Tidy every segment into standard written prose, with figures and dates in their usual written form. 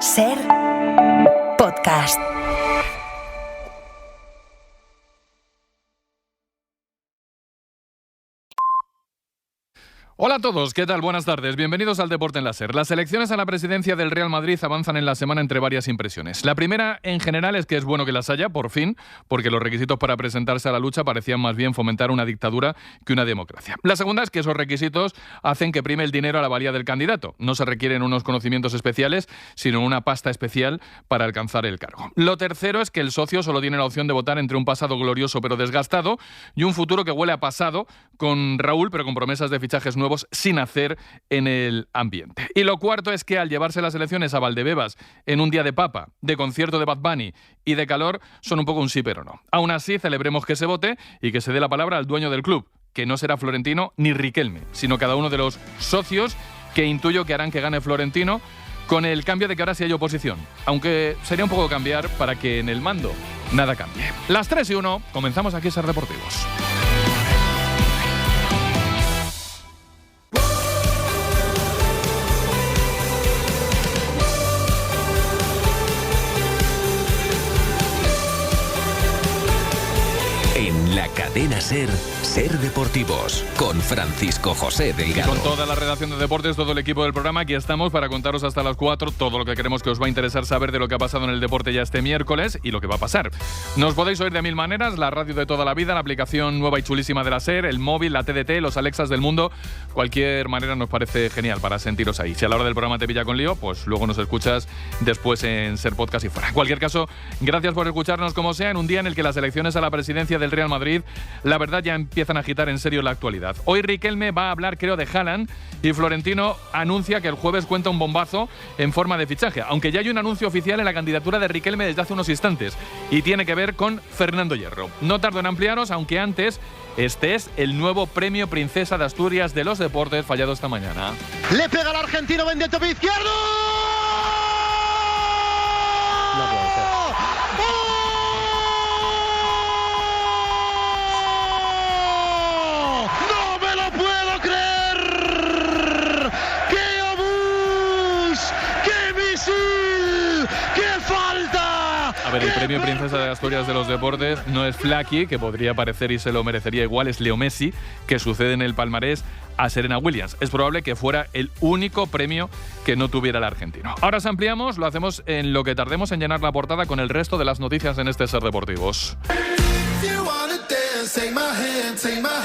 Ser podcast. Hola a todos, ¿qué tal? Buenas tardes, bienvenidos al Deporte en la Ser. Las elecciones a la presidencia del Real Madrid avanzan en la semana entre varias impresiones. La primera, en general, es que es bueno que las haya, por fin, porque los requisitos para presentarse a la lucha parecían más bien fomentar una dictadura que una democracia. La segunda es que esos requisitos hacen que prime el dinero a la valía del candidato. No se requieren unos conocimientos especiales, sino una pasta especial para alcanzar el cargo. Lo tercero es que el socio solo tiene la opción de votar entre un pasado glorioso pero desgastado y un futuro que huele a pasado, con Raúl, pero con promesas de fichajes nuevos sin hacer en el ambiente. Y lo cuarto es que al llevarse las elecciones a Valdebebas en un día de papa, de concierto de Bad Bunny y de calor, son un poco un sí pero no. Aún así, celebremos que se vote y que se dé la palabra al dueño del club, que no será Florentino ni Riquelme, sino cada uno de los socios que intuyo que harán que gane Florentino, con el cambio de que ahora sí hay oposición, aunque sería un poco cambiar para que en el mando nada cambie. Las 3:01, comenzamos aquí a Ser Deportivos. En la cadena Ser, Ser Deportivos, con Francisco José Delgado. Y con toda la redacción de deportes, todo el equipo del programa, aquí estamos para contaros hasta las 4 todo lo que queremos que os va a interesar saber de lo que ha pasado en el deporte ya este miércoles y lo que va a pasar. Nos podéis oír de mil maneras, la radio de toda la vida, la aplicación nueva y chulísima de la Ser, el móvil, la TDT, los Alexas del mundo. Cualquier manera nos parece genial para sentiros ahí. Si a la hora del programa te pilla con lío, pues luego nos escuchas después en Ser Podcast y fuera. En cualquier caso, gracias por escucharnos como sea en un día en el que las elecciones a la presidencia del Real Madrid, la verdad, ya empiezan a agitar en serio la actualidad. Hoy Riquelme va a hablar, creo, de Haaland y Florentino anuncia que el jueves cuenta un bombazo en forma de fichaje, aunque ya hay un anuncio oficial en la candidatura de Riquelme desde hace unos instantes y tiene que ver con Fernando Hierro. No tardo en ampliaros, aunque antes, este es el nuevo premio Princesa de Asturias de los Deportes fallado esta mañana. Le pega al argentino, vende el tope izquierdo. A ver, el premio Princesa de Asturias de los Deportes no es Flaky, que podría parecer y se lo merecería igual, es Leo Messi, que sucede en el palmarés a Serena Williams. Es probable que fuera el único premio que no tuviera el argentino. Ahora os ampliamos, lo hacemos en lo que tardemos en llenar la portada con el resto de las noticias en este Ser Deportivos.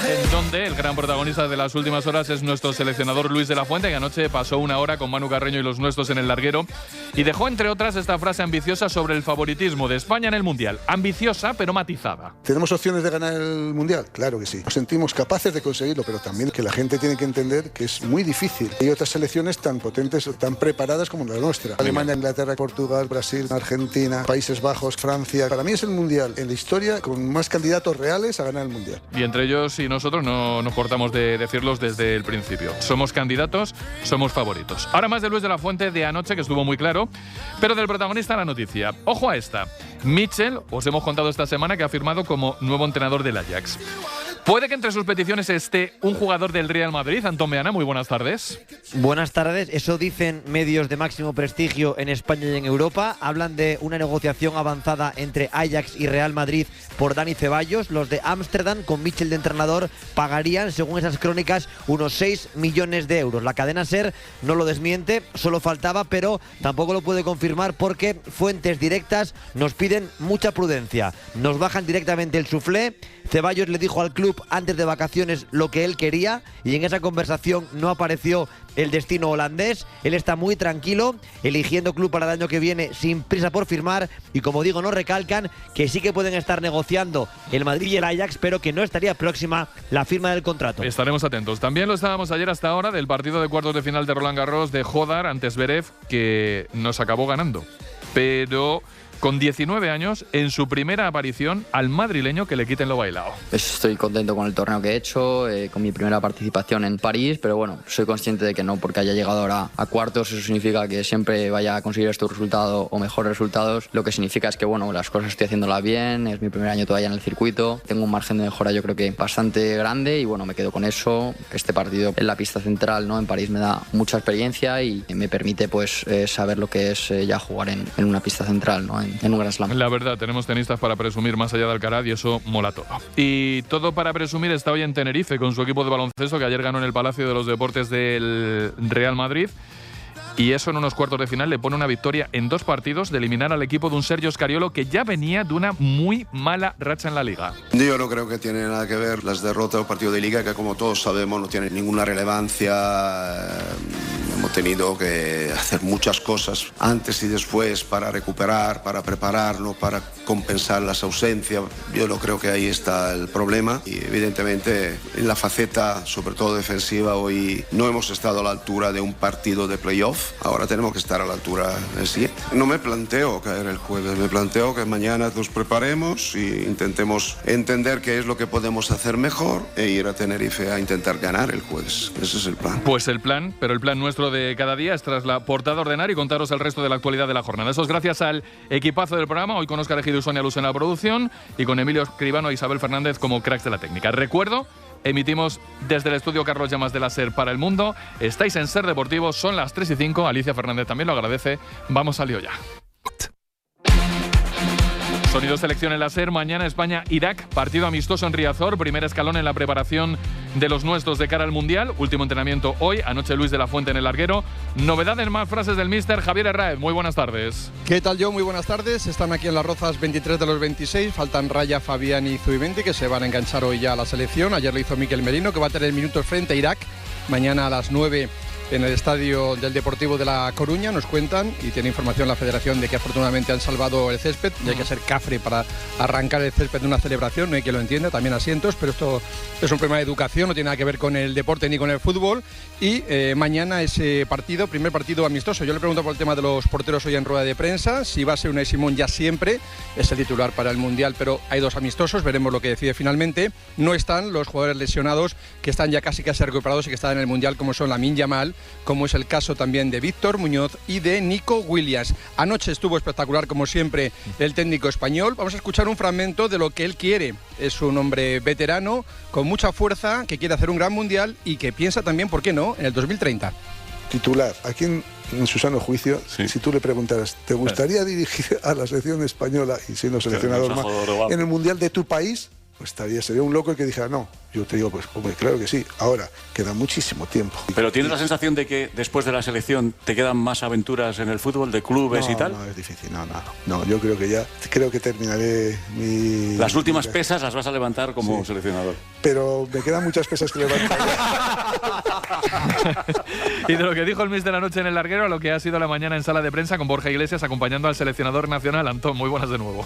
En donde el gran protagonista de las últimas horas es nuestro seleccionador Luis de la Fuente, que anoche pasó una hora con Manu Carreño y los nuestros en el larguero y dejó, entre otras, esta frase ambiciosa sobre el favoritismo de España en el Mundial. Ambiciosa, pero matizada. ¿Tenemos opciones de ganar el Mundial? Claro que sí. Nos sentimos capaces de conseguirlo, pero también que la gente tiene que entender que es muy difícil. Hay otras selecciones tan potentes, tan preparadas como la nuestra. Alemania, Inglaterra, Portugal, Brasil, Argentina, Países Bajos, Francia. Para mí es el Mundial en la historia con más candidatos reales a ganar el Mundial. Y entre ellos y nosotros no nos cortamos de decirlos desde el principio. Somos candidatos, somos favoritos. Ahora más de Luis de la Fuente de anoche, que estuvo muy claro, pero del protagonista la noticia. Ojo a esta. Mitchell, os hemos contado esta semana que ha firmado como nuevo entrenador del Ajax. Puede que entre sus peticiones esté un jugador del Real Madrid. Antón Meana, muy buenas tardes. Buenas tardes. Eso dicen medios de máximo prestigio en España y en Europa. Hablan de una negociación avanzada entre Ajax y Real Madrid por Dani Ceballos. Los de Ámsterdam, con Mitchell de entrenador, pagarían, según esas crónicas, unos 6 millones de euros. La cadena Ser no lo desmiente, solo faltaba, pero tampoco lo puede confirmar porque fuentes directas nos piden mucha prudencia. Nos bajan directamente el suflé. Ceballos le dijo al club antes de vacaciones lo que él quería y en esa conversación no apareció el destino holandés. Él está muy tranquilo, eligiendo club para el año que viene sin prisa por firmar y, como digo, nos recalcan que sí que pueden estar negociando el Madrid y el Ajax, pero que no estaría próxima la firma del contrato. Estaremos atentos. También lo estábamos ayer hasta ahora del partido de cuartos de final de Roland Garros de Jodar ante Zverev, que nos acabó ganando. Pero con 19 años, en su primera aparición al madrileño que le quiten lo bailado. Estoy contento con el torneo que he hecho, con mi primera participación en París, pero bueno, soy consciente de que no porque haya llegado ahora a cuartos, eso significa que siempre vaya a conseguir estos resultados o mejores resultados. Lo que significa es que bueno, las cosas estoy haciéndolas bien, es mi primer año todavía en el circuito, tengo un margen de mejora yo creo que bastante grande y bueno, me quedo con eso. Este partido en la pista central, ¿no?, en París me da mucha experiencia y me permite pues saber lo que es ya jugar en una pista central, ¿no?, en un Grand Slam. La verdad, tenemos tenistas para presumir más allá de Alcaraz y eso mola todo. Y todo para presumir está hoy en Tenerife con su equipo de baloncesto que ayer ganó en el Palacio de los Deportes del Real Madrid. Y eso en unos cuartos de final le pone una victoria en 2 partidos de eliminar al equipo de un Sergio Scariolo que ya venía de una muy mala racha en la Liga. Yo no creo que tiene nada que ver las derrotas del partido de Liga, que como todos sabemos no tienen ninguna relevancia. Hemos tenido que hacer muchas cosas antes y después para recuperar, para prepararnos, para compensar las ausencias. Yo no creo que ahí está el problema y evidentemente en la faceta, sobre todo defensiva, hoy no hemos estado a la altura de un partido de playoff. Ahora tenemos que estar a la altura del siguiente. No me planteo caer el jueves, me planteo que mañana nos preparemos e intentemos entender qué es lo que podemos hacer mejor e ir a Tenerife a intentar ganar el jueves. Ese es el plan. Pues el plan, pero el plan nuestro de cada día es tras la portada ordenar y contaros el resto de la actualidad de la jornada. Eso es gracias al equipazo del programa, hoy con Óscar Ejido y Sonia Luz en la producción y con Emilio Escribano e Isabel Fernández como cracks de la técnica. Recuerdo, emitimos desde el estudio Carlos Llamas de la SER para el mundo. Estáis en SER Deportivo, son las 3:05. Alicia Fernández también lo agradece. Vamos al lío ya. Sonido selección en la SER. Mañana España-Irak, partido amistoso en Riazor, primer escalón en la preparación de los nuestros de cara al Mundial. Último entrenamiento hoy, anoche Luis de la Fuente en el larguero. Novedades, más frases del míster Javier Herráez. Muy buenas tardes. ¿Qué tal, Joe? Muy buenas tardes. Están aquí en Las Rozas 23 de los 26. Faltan Raya, Fabián y Zubimendi, que se van a enganchar hoy ya a la selección. Ayer lo hizo Miquel Merino, que va a tener minutos frente a Irak. Mañana a las 9 en el estadio del Deportivo de La Coruña, nos cuentan, y tiene información la Federación de que afortunadamente han salvado el césped, y hay que ser cafre para arrancar el césped de una celebración, no hay quien lo entienda, también asientos, pero esto es un problema de educación, no tiene nada que ver con el deporte ni con el fútbol, y mañana ese partido, primer partido amistoso. Yo le pregunto por el tema de los porteros hoy en rueda de prensa, si va a ser Unai Simón ya siempre, es el titular para el Mundial, pero hay 2 amistosos, veremos lo que decide finalmente. No están los jugadores lesionados que están ya casi recuperados y que están en el Mundial, como son Lamine Yamal, como es el caso también de Víctor Muñoz y de Nico Williams. Anoche estuvo espectacular, como siempre, el técnico español. Vamos a escuchar un fragmento de lo que él quiere. Es un hombre veterano, con mucha fuerza, que quiere hacer un gran Mundial y que piensa también, ¿por qué no?, en el 2030. Titular, aquí en su sano juicio, sí. Si tú le preguntaras, ¿te gustaría dirigir a la selección española y siendo seleccionador más en el Mundial de tu país? Pues sería un loco el que dijera no. Yo te digo, pues hombre, claro que sí. Ahora, queda muchísimo tiempo. ¿Pero tienes la sensación de que después de la selección te quedan más aventuras en el fútbol, de clubes y tal? No, es difícil, no, yo creo que terminaré mi... Las últimas pesas las vas a levantar como seleccionador. Pero me quedan muchas pesas que levantar. Y de lo que dijo el míster anoche en el larguero a lo que ha sido la mañana en sala de prensa con Borja Iglesias acompañando al seleccionador nacional. Antón, muy buenas de nuevo.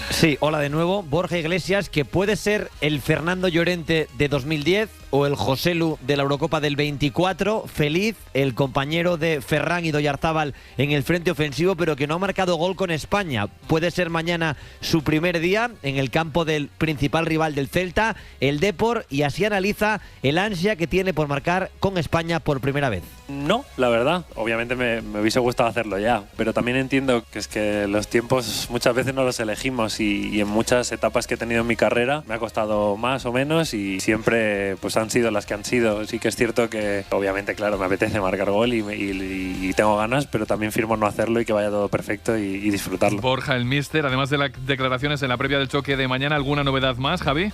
Sí, hola de nuevo. Borja Iglesias, que puede ser el Fernando Llorente de 2010 o el Joselu de la Eurocopa del 24. Feliz, el compañero de Ferran y Oyarzábal en el frente ofensivo, pero que no ha marcado gol con España. Puede ser mañana su primer día en el campo del principal rival del Celta, el Depor, y así analiza el ansia que tiene por marcar con España por primera vez. No, la verdad, obviamente me hubiese gustado hacerlo ya, pero también entiendo que es que los tiempos muchas veces no los elegimos y en muchas etapas que he tenido en mi carrera me ha costado más o menos y siempre pues han sido las que han sido. Sí que es cierto que obviamente, claro, me apetece marcar gol y tengo ganas, pero también firmo no hacerlo y que vaya todo perfecto y disfrutarlo. Borja, el míster, además de las declaraciones en la previa del choque de mañana, ¿alguna novedad más, Javi?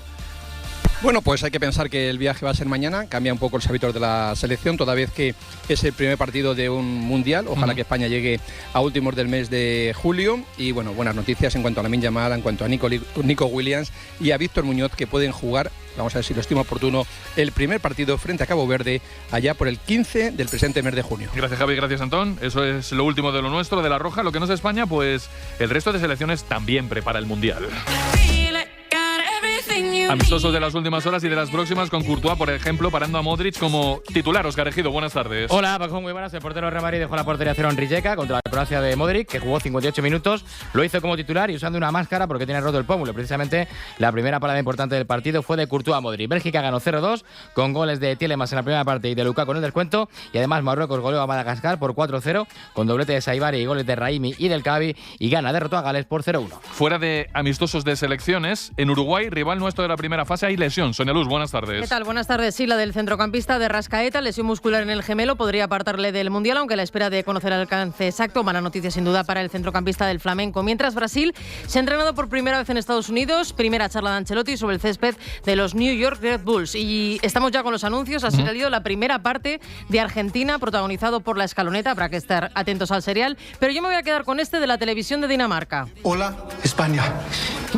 Bueno, pues hay que pensar que el viaje va a ser mañana, cambia un poco los hábitos de la selección, toda vez que es el primer partido de un Mundial. Ojalá que España llegue a últimos del mes de julio. Y bueno, buenas noticias en cuanto a Lamine Yamal, en cuanto a Nico Williams y a Víctor Muñoz, que pueden jugar, vamos a ver si lo estimo oportuno, el primer partido frente a Cabo Verde allá por el 15 del presente mes de junio. Gracias, Javi, gracias, Antón. Eso es lo último de lo nuestro, de La Roja. Lo que no es España, pues el resto de selecciones también prepara el Mundial. Amistosos de las últimas horas y de las próximas, con Courtois, por ejemplo, parando a Modric como titular. Óscar Ejido, buenas tardes. Hola, Paco, muy buenas. El portero Real Madrid dejó la portería cero en Rijeka contra la Croacia de Modric, que jugó 58 minutos. Lo hizo como titular y usando una máscara porque tiene roto el pómulo. Precisamente la primera parada importante del partido fue de Courtois a Modric. Bélgica ganó 0-2 con goles de Tielemans en la primera parte y de Lukaku en el descuento. Y además Marruecos goleó a Madagascar por 4-0 con doblete de Saibari y goles de Raimi y del Cavi. Y Ghana derrotó a Gales por 0-1. Fuera de amistosos de selecciones, en Uruguay, rival nuestro de la primera fase, hay lesión. Sonia Luz, buenas tardes. ¿Qué tal? Buenas tardes. Sí, la del centrocampista de Rascaeta, lesión muscular en el gemelo, podría apartarle del Mundial, aunque a la espera de conocer el alcance exacto. Mala noticia sin duda para el centrocampista del Flamenco. Mientras Brasil se ha entrenado por primera vez en Estados Unidos, primera charla de Ancelotti sobre el césped de los New York Red Bulls. Y estamos ya con los anuncios. Ha salido la primera parte de Argentina, protagonizado por La Escaloneta. Habrá que estar atentos al serial. Pero yo me voy a quedar con este de la televisión de Dinamarca. Hola, España.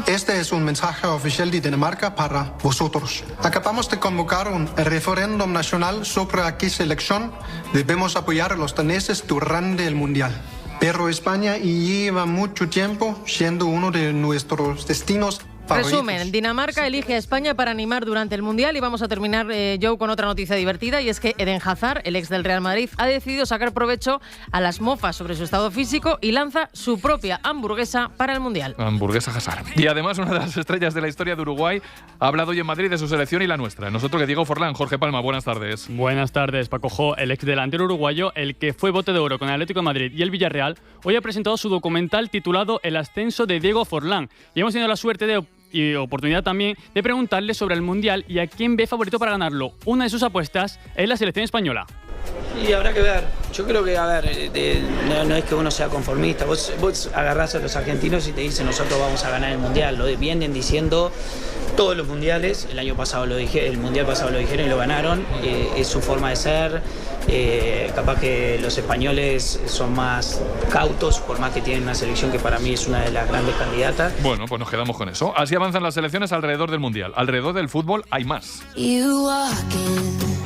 Este es un mensaje oficial de Dinamarca para vosotros. Acabamos de convocar un referéndum nacional sobre a qué selección debemos apoyar a los daneses durante el Mundial. Pero España lleva mucho tiempo siendo uno de nuestros destinos favoritos. Resumen, Dinamarca elige a España para animar durante el Mundial y vamos a terminar, Joe, con otra noticia divertida, y es que Eden Hazard, el ex del Real Madrid, ha decidido sacar provecho a las mofas sobre su estado físico y lanza su propia hamburguesa para el Mundial. Hamburguesa Hazard. Y además una de las estrellas de la historia de Uruguay ha hablado hoy en Madrid de su selección y la nuestra. Nosotros que Diego Forlán. Jorge Palma, buenas tardes. Buenas tardes, Paco Jo. El ex delantero uruguayo, el que fue bote de oro con el Atlético de Madrid y el Villarreal, hoy ha presentado su documental titulado El ascenso de Diego Forlán. Y hemos tenido la suerte y oportunidad también de preguntarle sobre el Mundial y a quién ve favorito para ganarlo. Una de sus apuestas es la selección española. Y habrá que ver. Yo creo que, no es que uno sea conformista. Vos agarrás a los argentinos y te dicen nosotros vamos a ganar el Mundial. Lo vienen diciendo todos los mundiales. El año pasado el Mundial pasado lo dijeron y lo ganaron. Es su forma de ser. Capaz que los españoles son más cautos, por más que tienen una selección que para mí es una de las grandes candidatas. Bueno, pues nos quedamos con eso. Así avanzan las selecciones alrededor del Mundial. Alrededor del fútbol hay más.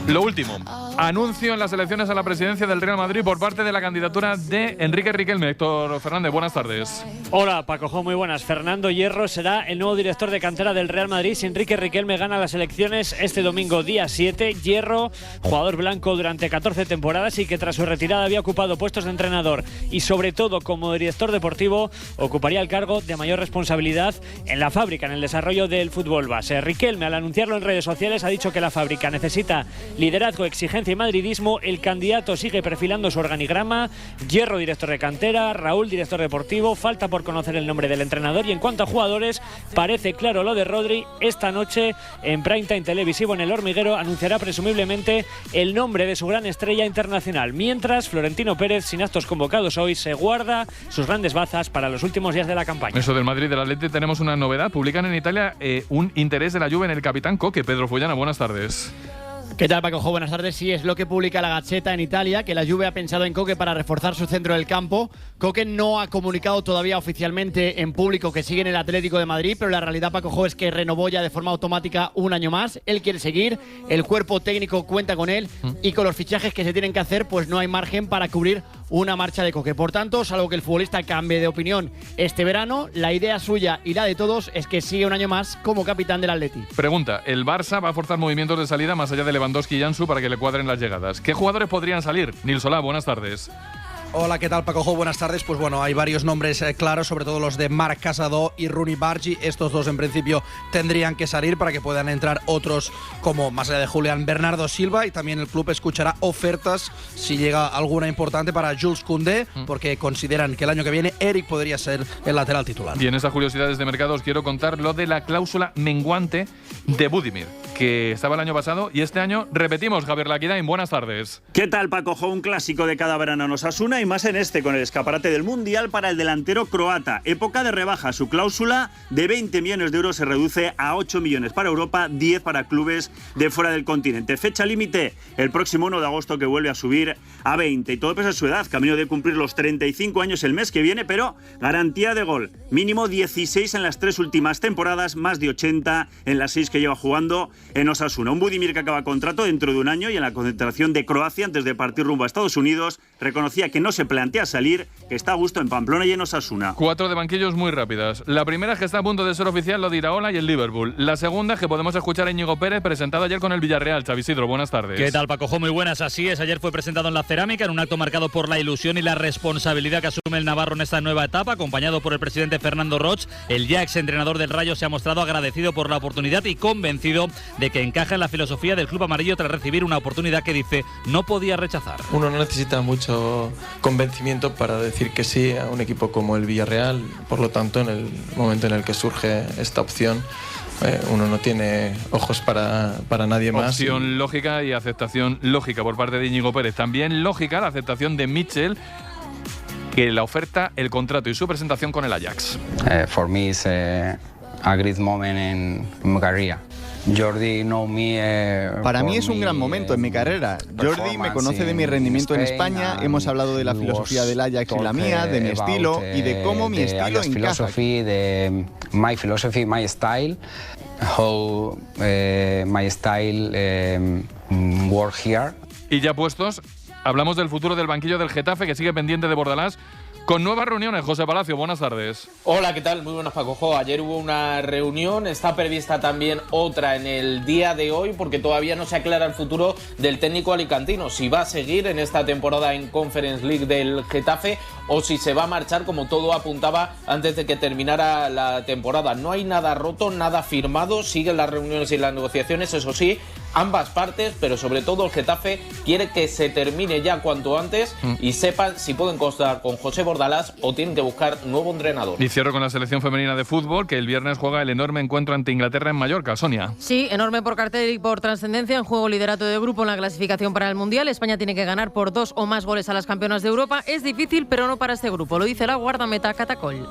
Lo último, anuncio en las elecciones a la presidencia del Real Madrid por parte de la candidatura de Enrique Riquelme. Héctor Fernández, buenas tardes. Hola, Paco Jo, muy buenas. Fernando Hierro será el nuevo director de cantera del Real Madrid si Enrique Riquelme gana las elecciones este domingo, día 7. Hierro, jugador blanco durante 14 temporadas y que tras su retirada había ocupado puestos de entrenador y sobre todo como director deportivo, ocuparía el cargo de mayor responsabilidad en la fábrica, en el desarrollo del fútbol base. Riquelme, al anunciarlo en redes sociales, ha dicho que la fábrica necesita liderazgo, exigencia y madridismo. El candidato sigue perfilando su organigrama. Hierro, director de cantera. Raúl, director deportivo. Falta por conocer el nombre del entrenador. Y en cuanto a jugadores, parece claro lo de Rodri. Esta noche, en prime time televisivo en El Hormiguero, anunciará presumiblemente el nombre de su gran estrella internacional. Mientras, Florentino Pérez, sin actos convocados hoy, se guarda sus grandes bazas para los últimos días de la campaña. Eso del Madrid del Atleti, tenemos una novedad. Publican en Italia un interés de la Juve en el capitán Coque. Pedro Follana, buenas tardes. ¿Qué tal, Paco Jo? Buenas tardes. Sí, es lo que publica la Gazzetta en Italia, que la Juve ha pensado en Coque para reforzar su centro del campo. Coque no ha comunicado todavía oficialmente en público que sigue en el Atlético de Madrid, pero la realidad, Paco Jo, es que renovó ya de forma automática un año más. Él quiere seguir, el cuerpo técnico cuenta con él y con los fichajes que se tienen que hacer, pues no hay margen para cubrir una marcha de Coque. Por tanto, salvo que el futbolista cambie de opinión este verano, la idea suya y la de todos es que sigue un año más como capitán del Atleti. Pregunta, ¿el Barça va a forzar movimientos de salida más allá de Lewandowski y Ansu para que le cuadren las llegadas? ¿Qué jugadores podrían salir? Nil Solá, buenas tardes. Hola, ¿qué tal, Paco Jo? Buenas tardes. Pues bueno, hay varios nombres claros, sobre todo los de Marc Casado y Rooney Bargi. Estos dos en principio tendrían que salir para que puedan entrar otros como, más allá de Julián, Bernardo Silva, y también el club escuchará ofertas si llega alguna importante para Jules Koundé, porque consideran que el año que viene Eric podría ser el lateral titular. Y en esas curiosidades de mercado os quiero contar lo de la cláusula menguante de Budimir, que estaba el año pasado y este año repetimos. Javier Laquidain, buenas tardes. ¿Qué tal, Paco Jo? Un clásico de cada verano en Osasuna y más en este, con el escaparate del Mundial para el delantero croata. Época de rebaja. Su cláusula de 20 millones de euros se reduce a 8 millones para Europa, 10 para clubes de fuera del continente. Fecha límite el próximo 1 de agosto, que vuelve a subir a 20. Y todo pese a su edad, camino de cumplir los 35 años el mes que viene, pero garantía de gol. Mínimo 16 en las 3 últimas temporadas, más de 80 en las 6 que lleva jugando en Osasuna. Un Budimir que acaba contrato dentro de un año y en la concentración de Croacia antes de partir rumbo a Estados Unidos reconocía que no se plantea salir, que está a gusto en Pamplona y en Osasuna. 4 de banquillos muy rápidas. La primera es que está a punto de ser oficial lo de Iraola y el Liverpool. La segunda es que podemos escuchar a Íñigo Pérez presentado ayer con el Villarreal. Xavi Isidro, buenas tardes. ¿Qué tal, Paco? Muy buenas, así es. Ayer fue presentado en la Cerámica en un acto marcado por la ilusión y la responsabilidad que asume el navarro en esta nueva etapa, acompañado por el presidente Fernando Roig. El ya exentrenador del Rayo se ha mostrado agradecido por la oportunidad y convencido de que encaja en la filosofía del club amarillo tras recibir una oportunidad que dice no podía rechazar. Uno no necesita mucho convencimiento para decir que sí a un equipo como el Villarreal, por lo tanto en el momento en el que surge esta opción uno no tiene ojos para nadie más. Opción lógica y aceptación lógica por parte de Íñigo Pérez. También lógica la aceptación de Mitchell, que la oferta, el contrato y su presentación con el Ajax. For me it's a great moment in my career. Jordi know me, Para mí es un gran momento en mi carrera. Jordi me conoce de mi rendimiento en España, hemos hablado de la filosofía del Ajax y la mía, de mi estilo y de cómo mi estilo encaja. My philosophy, my style, how my style work here. Y ya puestos, hablamos del futuro del banquillo del Getafe, que sigue pendiente de Bordalás, con nuevas reuniones. José Palacio, buenas tardes. Hola, ¿qué tal? Muy buenas, Paco. Ayer hubo una reunión, está prevista también otra en el día de hoy, porque todavía no se aclara el futuro del técnico alicantino, si va a seguir en esta temporada en Conference League del Getafe o si se va a marchar, como todo apuntaba antes de que terminara la temporada. No hay nada roto, nada firmado, siguen las reuniones y las negociaciones, eso sí, ambas partes, pero sobre todo el Getafe quiere que se termine ya cuanto antes y sepan si pueden contar con José Bordalás o tienen que buscar nuevo entrenador. Y cierro con la selección femenina de fútbol, que el viernes juega el enorme encuentro ante Inglaterra en Mallorca. Sonia. Sí, enorme por cartel y por trascendencia. En juego liderato de grupo en la clasificación para el Mundial. España tiene que ganar por 2 o más goles a las campeonas de Europa. Es difícil, pero no para este grupo. Lo dice la guardameta Catacol.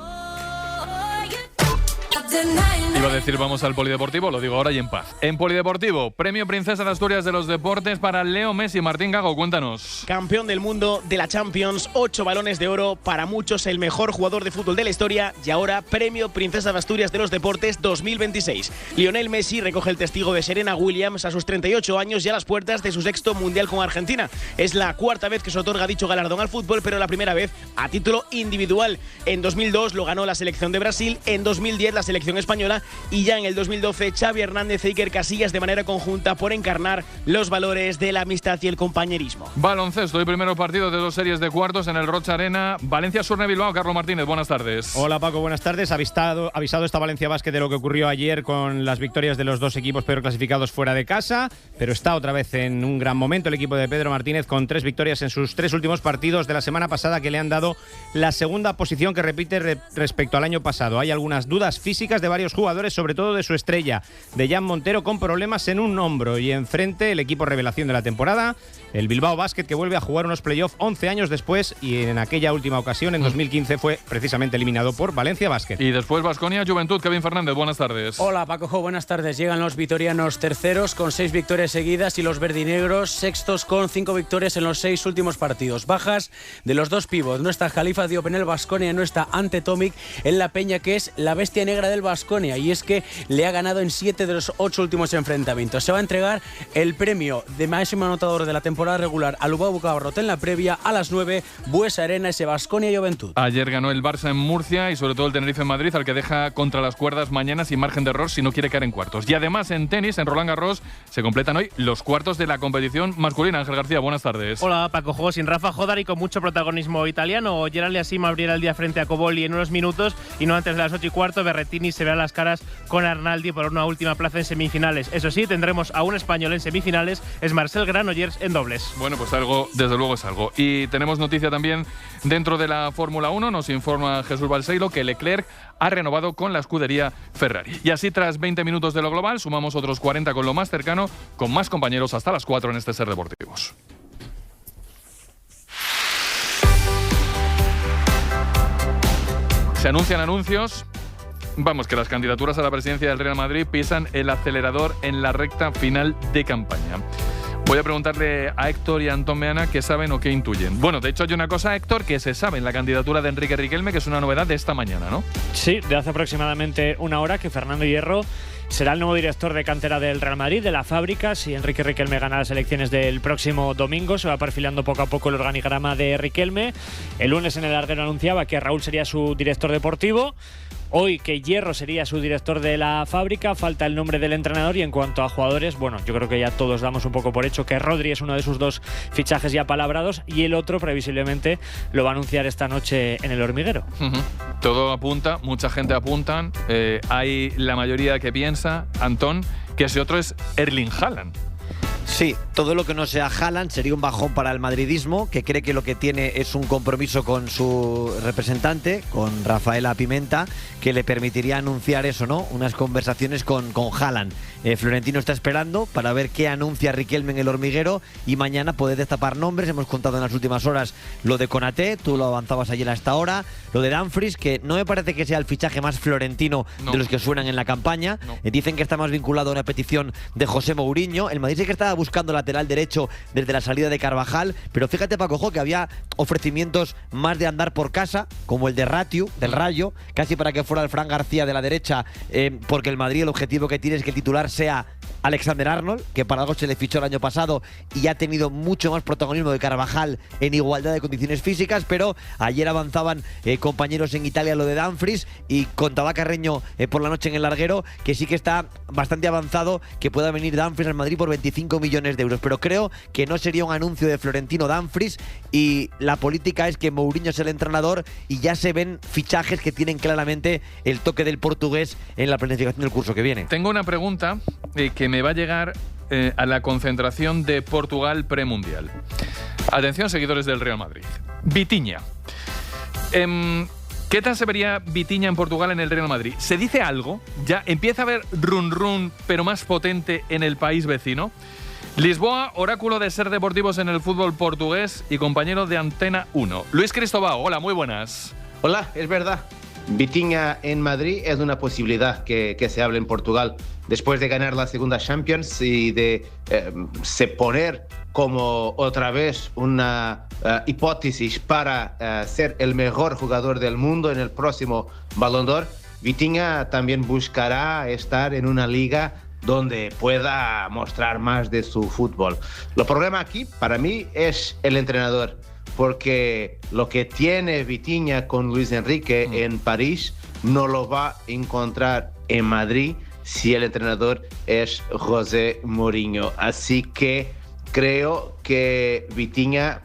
Iba a decir vamos al polideportivo, lo digo ahora y en paz. En polideportivo, premio Princesa de Asturias de los Deportes para Leo Messi. Martín Gago, cuéntanos. Campeón del mundo de la Champions, 8 balones de oro, para muchos el mejor jugador de fútbol de la historia y ahora premio Princesa de Asturias de los Deportes 2026. Lionel Messi recoge el testigo de Serena Williams a sus 38 años y a las puertas de su 6º Mundial con Argentina. Es la 4ª vez que se otorga dicho galardón al fútbol, pero la primera vez a título individual. En 2002 lo ganó la selección de Brasil, en 2010 la selección española y ya en el 2012 Xavi Hernández e Iker Casillas de manera conjunta por encarnar los valores de la amistad y el compañerismo. Baloncesto y primeros partidos de 2 series de cuartos en el Rocha Arena. Valencia Surne Bilbao. Carlos Martínez, buenas tardes. Hola Paco, buenas tardes. Avisado esta Valencia Basket de lo que ocurrió ayer con las victorias de los 2 equipos peor clasificados fuera de casa, pero está otra vez en un gran momento el equipo de Pedro Martínez con 3 victorias en sus 3 últimos partidos de la semana pasada, que le han dado la segunda posición que repite respecto al año pasado. Hay algunas dudas físicas de varios jugadores, sobre todo de su estrella, de Jan Montero, con problemas en un hombro, y enfrente el equipo revelación de la temporada, el Bilbao Basket, que vuelve a jugar unos playoffs 11 años después, y en aquella última ocasión, en 2015, fue precisamente eliminado por Valencia Basket. Y después Baskonia Juventud. Kevin Fernández, buenas tardes. Hola Paco, buenas tardes. Llegan los vitorianos terceros con 6 victorias seguidas y los verdinegros sextos con 5 victorias en los 6 últimos partidos. Bajas de los 2 pivots. No está Jalifa Diop en el Baskonia, no está Ante Tomic en la Peña, que es la bestia negra del Baskonia, y es que le ha ganado en 7 de los 8 últimos enfrentamientos. Se va a entregar el premio de máximo anotador de la temporada regular a Lubao Bucabarrot en la previa a las 9, Buesa Arena, ese Baskonia Juventud. Ayer ganó el Barça en Murcia y sobre todo el Tenerife en Madrid, al que deja contra las cuerdas mañana sin margen de error si no quiere caer en cuartos. Y además en tenis, en Roland Garros, se completan hoy los cuartos de la competición masculina. Ángel García, buenas tardes. Hola Paco, juego sin Rafa Jodar y con mucho protagonismo italiano. Gerald Yasima abrirá el día frente a Cobolli en unos minutos y no antes de las 8:15 Berrettini se verá las caras con Arnaldi por una última plaza en semifinales. Eso sí, tendremos a un español en semifinales, es Marcel Granollers en dobles. Bueno, pues algo, desde luego es algo. Y tenemos noticia también dentro de la Fórmula 1, nos informa Jesús Balseiro que Leclerc ha renovado con la escudería Ferrari. Y así, tras 20 minutos de lo global, sumamos otros 40 con lo más cercano, con más compañeros hasta las 4 en este Ser Deportivos. Se anuncian anuncios. Vamos, que las candidaturas a la presidencia del Real Madrid pisan el acelerador en la recta final de campaña. Voy a preguntarle a Héctor y a Antón Meana qué saben o qué intuyen. Bueno, de hecho hay una cosa, Héctor, que se sabe en la candidatura de Enrique Riquelme, que es una novedad de esta mañana, ¿no? Sí, de hace aproximadamente una hora, que Fernando Hierro será el nuevo director de cantera del Real Madrid, de la fábrica. Si Enrique Riquelme gana las elecciones del próximo domingo, se va perfilando poco a poco el organigrama de Riquelme. El lunes en el Larguero anunciaba que Raúl sería su director deportivo. Hoy que Hierro sería su director de la fábrica, falta el nombre del entrenador. Y en cuanto a jugadores, bueno, yo creo que ya todos damos un poco por hecho que Rodri es uno de sus 2 fichajes ya palabrados y el otro previsiblemente lo va a anunciar esta noche en el Hormiguero. Todo apunta, mucha gente apuntan, hay la mayoría que piensa, Antón, que ese otro es Erling Haaland. Sí, todo lo que no sea Haaland sería un bajón para el madridismo, que cree que lo que tiene es un compromiso con su representante, con Rafaela Pimenta, que le permitiría anunciar eso, ¿no? Unas conversaciones con Haaland. Florentino está esperando para ver qué anuncia Riquelme en el Hormiguero y mañana poder destapar nombres. Hemos contado en las últimas horas lo de Konaté, tú lo avanzabas ayer a esta hora, lo de Dumfries, que no me parece que sea el fichaje más florentino de los que suenan en la campaña. Dicen que está más vinculado a una petición de José Mourinho. El Madrid sí que estaba buscando lateral derecho desde la salida de Carvajal, pero fíjate, Paco, que había ofrecimientos más de andar por casa, como el de Ratiu, del Rayo, casi para que fuera el Fran García de la derecha, porque el Madrid el objetivo que tiene es que el titular sea Alexander Arnold, que para algo se le fichó el año pasado y ha tenido mucho más protagonismo de Carvajal en igualdad de condiciones físicas. Pero ayer avanzaban compañeros en Italia lo de Dumfries, y contaba Carreño por la noche en el Larguero que sí que está bastante avanzado que pueda venir Dumfries al Madrid por 25 millones de euros, pero creo que no sería un anuncio de Florentino Dumfries, y la política es que Mourinho es el entrenador y ya se ven fichajes que tienen claramente el toque del portugués en la planificación del curso que viene. Tengo una pregunta que me va a llegar a la concentración de Portugal premundial. Atención, seguidores del Real Madrid. Vitinha. ¿Qué tal se vería Vitinha en Portugal en el Real Madrid? ¿Se dice algo? ¿Ya empieza a haber run, pero más potente en el país vecino? Lisboa, oráculo de ser deportivos en el fútbol portugués y compañero de Antena 1. Luis Cristóbal, hola, muy buenas. Hola, es verdad. Vitinha en Madrid es una posibilidad que se hable en Portugal. Después de ganar la segunda Champions y de se poner como otra vez una hipótesis para ser el mejor jugador del mundo en el próximo Ballon d'Or, Vitinha también buscará estar en una liga donde pueda mostrar más de su fútbol. El problema aquí, para mí, es el entrenador, porque lo que tiene Vitinha con Luis Enrique en París no lo va a encontrar en Madrid si el entrenador es José Mourinho. Así que creo que Vitinha,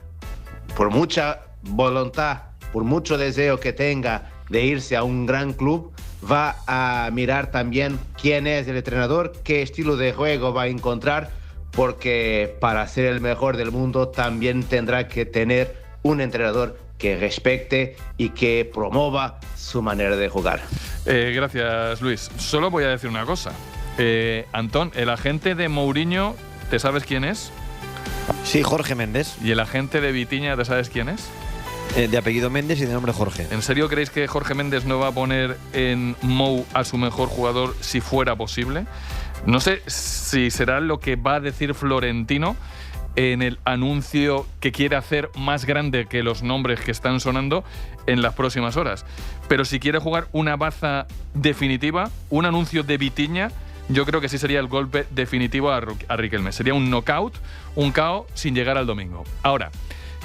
por mucha voluntad, por mucho deseo que tenga de irse a un gran club, va a mirar también quién es el entrenador, qué estilo de juego va a encontrar, porque para ser el mejor del mundo también tendrá que tener un entrenador que respete y que promueva su manera de jugar. Gracias, Luis. Solo voy a decir una cosa. Antón, el agente de Mourinho, ¿te sabes quién es? Sí, Jorge Méndez. ¿Y el agente de Vitinha, te sabes quién es? De apellido Méndez y de nombre Jorge. ¿En serio creéis que Jorge Méndez no va a poner en Mou a su mejor jugador si fuera posible? No sé si será lo que va a decir Florentino en el anuncio que quiere hacer más grande que los nombres que están sonando en las próximas horas. Pero si quiere jugar una baza definitiva, un anuncio de Vitinha, yo creo que sí sería el golpe definitivo a Riquelme. Sería un knockout, un KO sin llegar al domingo. Ahora,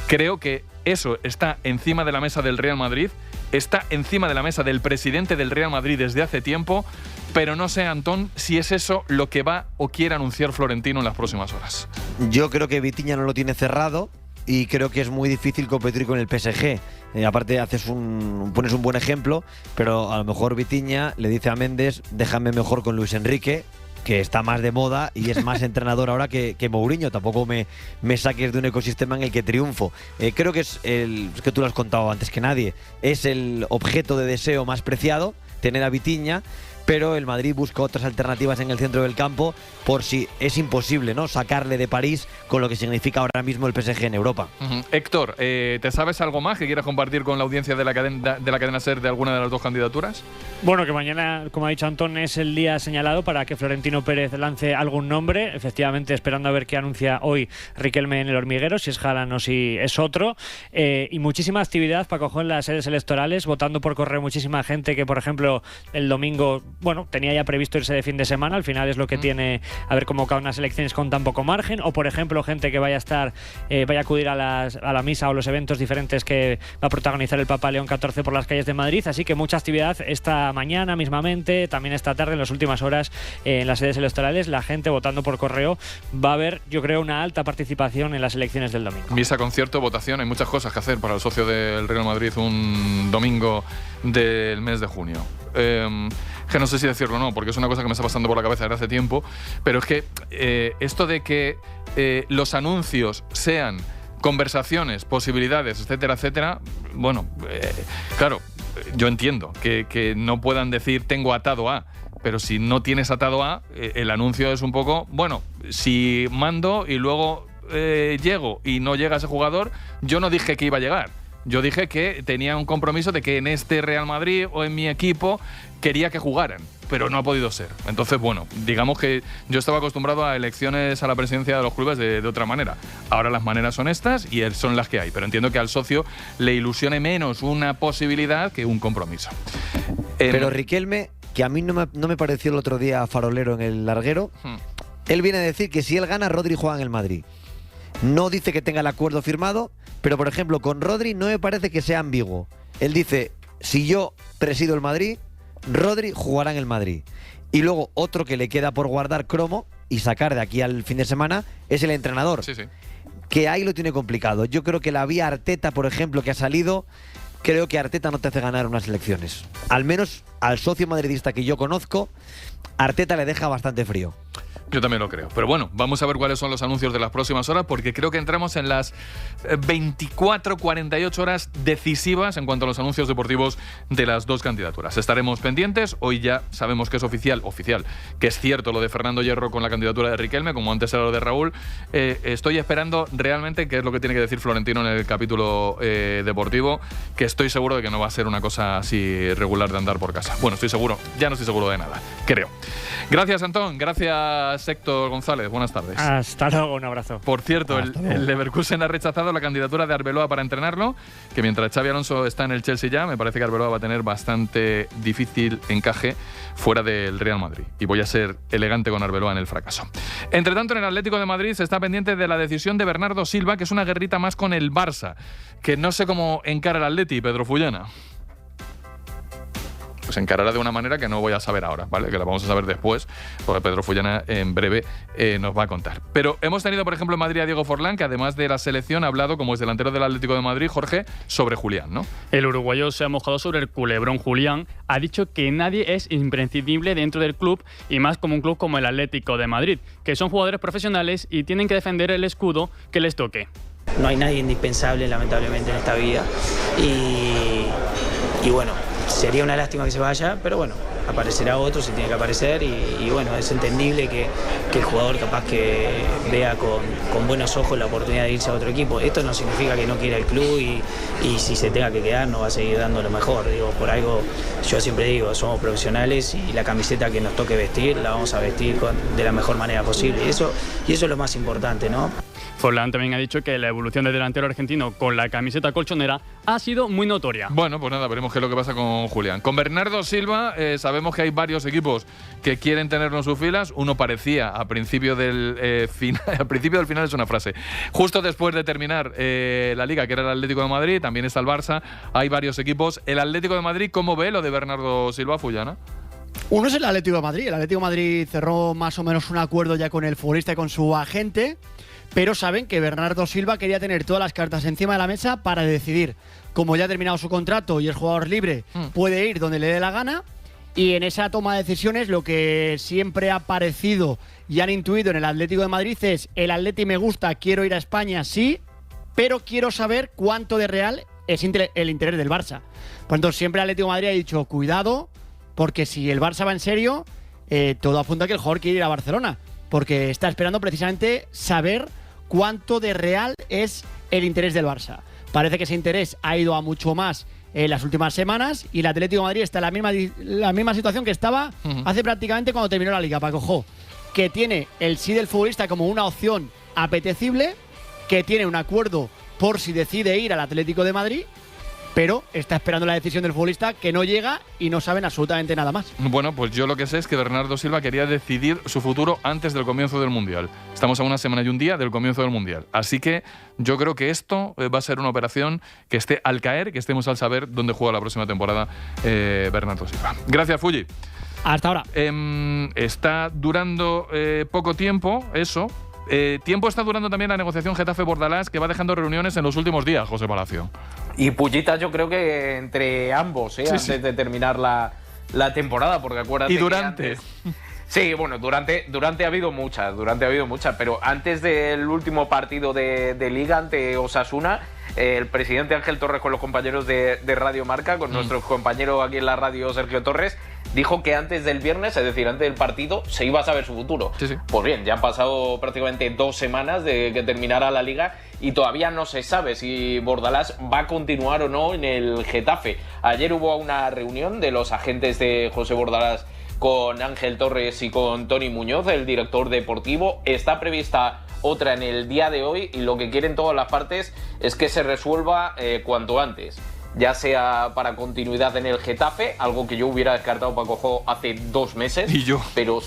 creo que eso está encima de la mesa del Real Madrid, está encima de la mesa del presidente del Real Madrid desde hace tiempo, pero no sé, Antón, si es eso lo que va o quiere anunciar Florentino en las próximas horas. Yo creo que Vitinha no lo tiene cerrado y creo que es muy difícil competir con el PSG. Aparte pones un buen ejemplo, pero a lo mejor Vitinha le dice a Méndez, déjame mejor con Luis Enrique, que está más de moda y es más entrenador ahora que Mourinho. Tampoco me saques de un ecosistema en el que triunfo. Creo que es que tú lo has contado antes que nadie, es el objeto de deseo más preciado, tener a Vitinha, pero el Madrid busca otras alternativas en el centro del campo por si es imposible, ¿no?, sacarle de París con lo que significa ahora mismo el PSG en Europa. Héctor, ¿te sabes algo más que quieras compartir con la audiencia de la cadena SER de alguna de las dos candidaturas? Bueno, que mañana, como ha dicho Antón, es el día señalado para que Florentino Pérez lance algún nombre, efectivamente esperando a ver qué anuncia hoy Riquelme en el Hormiguero, si es Haaland o si es otro, y muchísima actividad para coger las sedes electorales, votando por correo muchísima gente que, por ejemplo, el domingo bueno, tenía ya previsto irse de fin de semana. Al final es lo que tiene haber convocado unas elecciones con tan poco margen. O, por ejemplo, gente que vaya a acudir a la misa o los eventos diferentes que va a protagonizar el Papa León XIV por las calles de Madrid. Así que mucha actividad esta mañana mismamente, también esta tarde, en las últimas horas en las sedes electorales. La gente votando por correo. Va a haber, yo creo, una alta participación en las elecciones del domingo. Misa, concierto, votación. Hay muchas cosas que hacer para el socio del Real Madrid un domingo del mes de junio. Que no sé si decirlo o no, porque es una cosa que me está pasando por la cabeza desde hace tiempo, pero es que esto de que los anuncios sean conversaciones, posibilidades, etcétera, etcétera, bueno, claro, yo entiendo que no puedan decir tengo atado a, pero si no tienes atado a, el anuncio es un poco, bueno, si mando y luego llego y no llega ese jugador, yo no dije que iba a llegar. Yo dije que tenía un compromiso de que en este Real Madrid o en mi equipo quería que jugaran, pero no ha podido ser. Entonces, bueno, digamos que yo estaba acostumbrado a elecciones a la presidencia de los clubes de otra manera. Ahora las maneras son estas y son las que hay, pero entiendo que al socio le ilusione menos una posibilidad que un compromiso. Pero Riquelme, que a mí no me pareció el otro día farolero en el larguero, él viene a decir que si él gana, Rodri juega en el Madrid. No dice que tenga el acuerdo firmado, pero por ejemplo con Rodri no me parece que sea ambiguo. Él dice, si yo presido el Madrid, Rodri jugará en el Madrid. Y luego otro que le queda por guardar cromo y sacar de aquí al fin de semana es el entrenador. Sí. Que ahí lo tiene complicado. Yo creo que la vía Arteta, por ejemplo, que ha salido, creo que Arteta no te hace ganar unas elecciones. Al menos al socio madridista que yo conozco, Arteta le deja bastante frío. Yo también lo creo. Pero bueno, vamos a ver cuáles son los anuncios de las próximas horas, porque creo que entramos en las 24-48 horas decisivas en cuanto a los anuncios deportivos de las dos candidaturas. Estaremos pendientes. Hoy ya sabemos que es oficial, que es cierto lo de Fernando Hierro con la candidatura de Riquelme, como antes era lo de Raúl. Estoy esperando realmente qué es lo que tiene que decir Florentino en el capítulo deportivo, que estoy seguro de que no va a ser una cosa así regular de andar por casa. Bueno, estoy seguro, ya no estoy seguro de nada, creo. Gracias, Antón. Gracias, Héctor González. Buenas tardes. Hasta luego, un abrazo. Por cierto, el Leverkusen ha rechazado la candidatura de Arbeloa para entrenarlo, que mientras Xabi Alonso está en el Chelsea ya, me parece que Arbeloa va a tener bastante difícil encaje fuera del Real Madrid. Y voy a ser elegante con Arbeloa en el fracaso. Entre tanto, en el Atlético de Madrid se está pendiente de la decisión de Bernardo Silva, que es una guerrita más con el Barça, que no sé cómo encara el Atleti, Pedro Fullana. Pues encarará de una manera que no voy a saber ahora, ¿vale? Que la vamos a saber después, porque Pedro Fullana en breve nos va a contar. Pero hemos tenido, por ejemplo, en Madrid a Diego Forlán, que además de la selección ha hablado, como es delantero del Atlético de Madrid, Jorge, sobre Julián, ¿no? El uruguayo se ha mojado sobre el culebrón Julián. Ha dicho que nadie es imprescindible dentro del club, y más como un club como el Atlético de Madrid, que son jugadores profesionales y tienen que defender el escudo que les toque. No hay nadie indispensable, lamentablemente, en esta vida. Y bueno, sería una lástima que se vaya, pero bueno, aparecerá otro si tiene que aparecer y bueno, es entendible que el jugador capaz que vea con buenos ojos la oportunidad de irse a otro equipo. Esto no significa que no quiera el club y si se tenga que quedar no va a seguir dando lo mejor. Digo, por algo yo siempre digo, somos profesionales y la camiseta que nos toque vestir la vamos a vestir de la mejor manera posible. Y eso es lo más importante, ¿no? Forlán también ha dicho que la evolución del delantero argentino con la camiseta colchonera ha sido muy notoria. Bueno, pues nada, veremos qué es lo que pasa con Julián. Con Bernardo Silva sabemos que hay varios equipos que quieren tenerlo en sus filas. Uno parecía al principio del final, al principio del final es una frase. Justo después de terminar la Liga, que era el Atlético de Madrid, también está el Barça, hay varios equipos. El Atlético de Madrid, ¿cómo ve lo de Bernardo Silva, Fullana? Uno es el Atlético de Madrid. El Atlético de Madrid cerró más o menos un acuerdo ya con el futbolista y con su agente, pero saben que Bernardo Silva quería tener todas las cartas encima de la mesa para decidir. Como ya ha terminado su contrato y es jugador libre, puede ir donde le dé la gana, y en esa toma de decisiones lo que siempre ha parecido y han intuido en el Atlético de Madrid es: el Atleti me gusta, quiero ir a España, sí, pero quiero saber cuánto de real es el interés del Barça. Por tanto, siempre el Atlético de Madrid ha dicho, cuidado, porque si el Barça va en serio, todo apunta a que el jugador quiere ir a Barcelona, porque está esperando precisamente saber cuánto de real es el interés del Barça. Parece que ese interés ha ido a mucho más en las últimas semanas y el Atlético de Madrid está en la misma situación que estaba hace prácticamente cuando terminó la Liga, Paco Jo, que tiene el sí del futbolista como una opción apetecible, que tiene un acuerdo por si decide ir al Atlético de Madrid pero está esperando la decisión del futbolista, que no llega y no saben absolutamente nada más. Bueno, pues yo lo que sé es que Bernardo Silva quería decidir su futuro antes del comienzo del Mundial. Estamos a una semana y un día del comienzo del Mundial. Así que yo creo que esto va a ser una operación que esté al caer, que estemos al saber dónde juega la próxima temporada Bernardo Silva. Gracias, Fulli. Hasta ahora. Está durando poco tiempo eso. Tiempo está durando también la negociación Getafe-Bordalás, que va dejando reuniones en los últimos días, José Palacio. Y pullitas yo creo que entre ambos, antes de terminar la temporada, porque acuérdate. Y durante. Sí, bueno, durante ha habido muchas, pero antes del último partido de Liga ante Osasuna, el presidente Ángel Torres con los compañeros de Radio Marca, con nuestro compañero aquí en la radio Sergio Torres, dijo que antes del viernes, es decir, antes del partido, se iba a saber su futuro. Sí. Pues bien, ya han pasado prácticamente 2 semanas de que terminara la Liga y todavía no se sabe si Bordalás va a continuar o no en el Getafe. Ayer hubo una reunión de los agentes de José Bordalás con Ángel Torres y con Toni Muñoz, el director deportivo. Está prevista otra en el día de hoy y lo que quieren todas las partes es que se resuelva cuanto antes, ya sea para continuidad en el Getafe, algo que yo hubiera descartado, Paco Jo, hace 2 meses. Y yo. Pero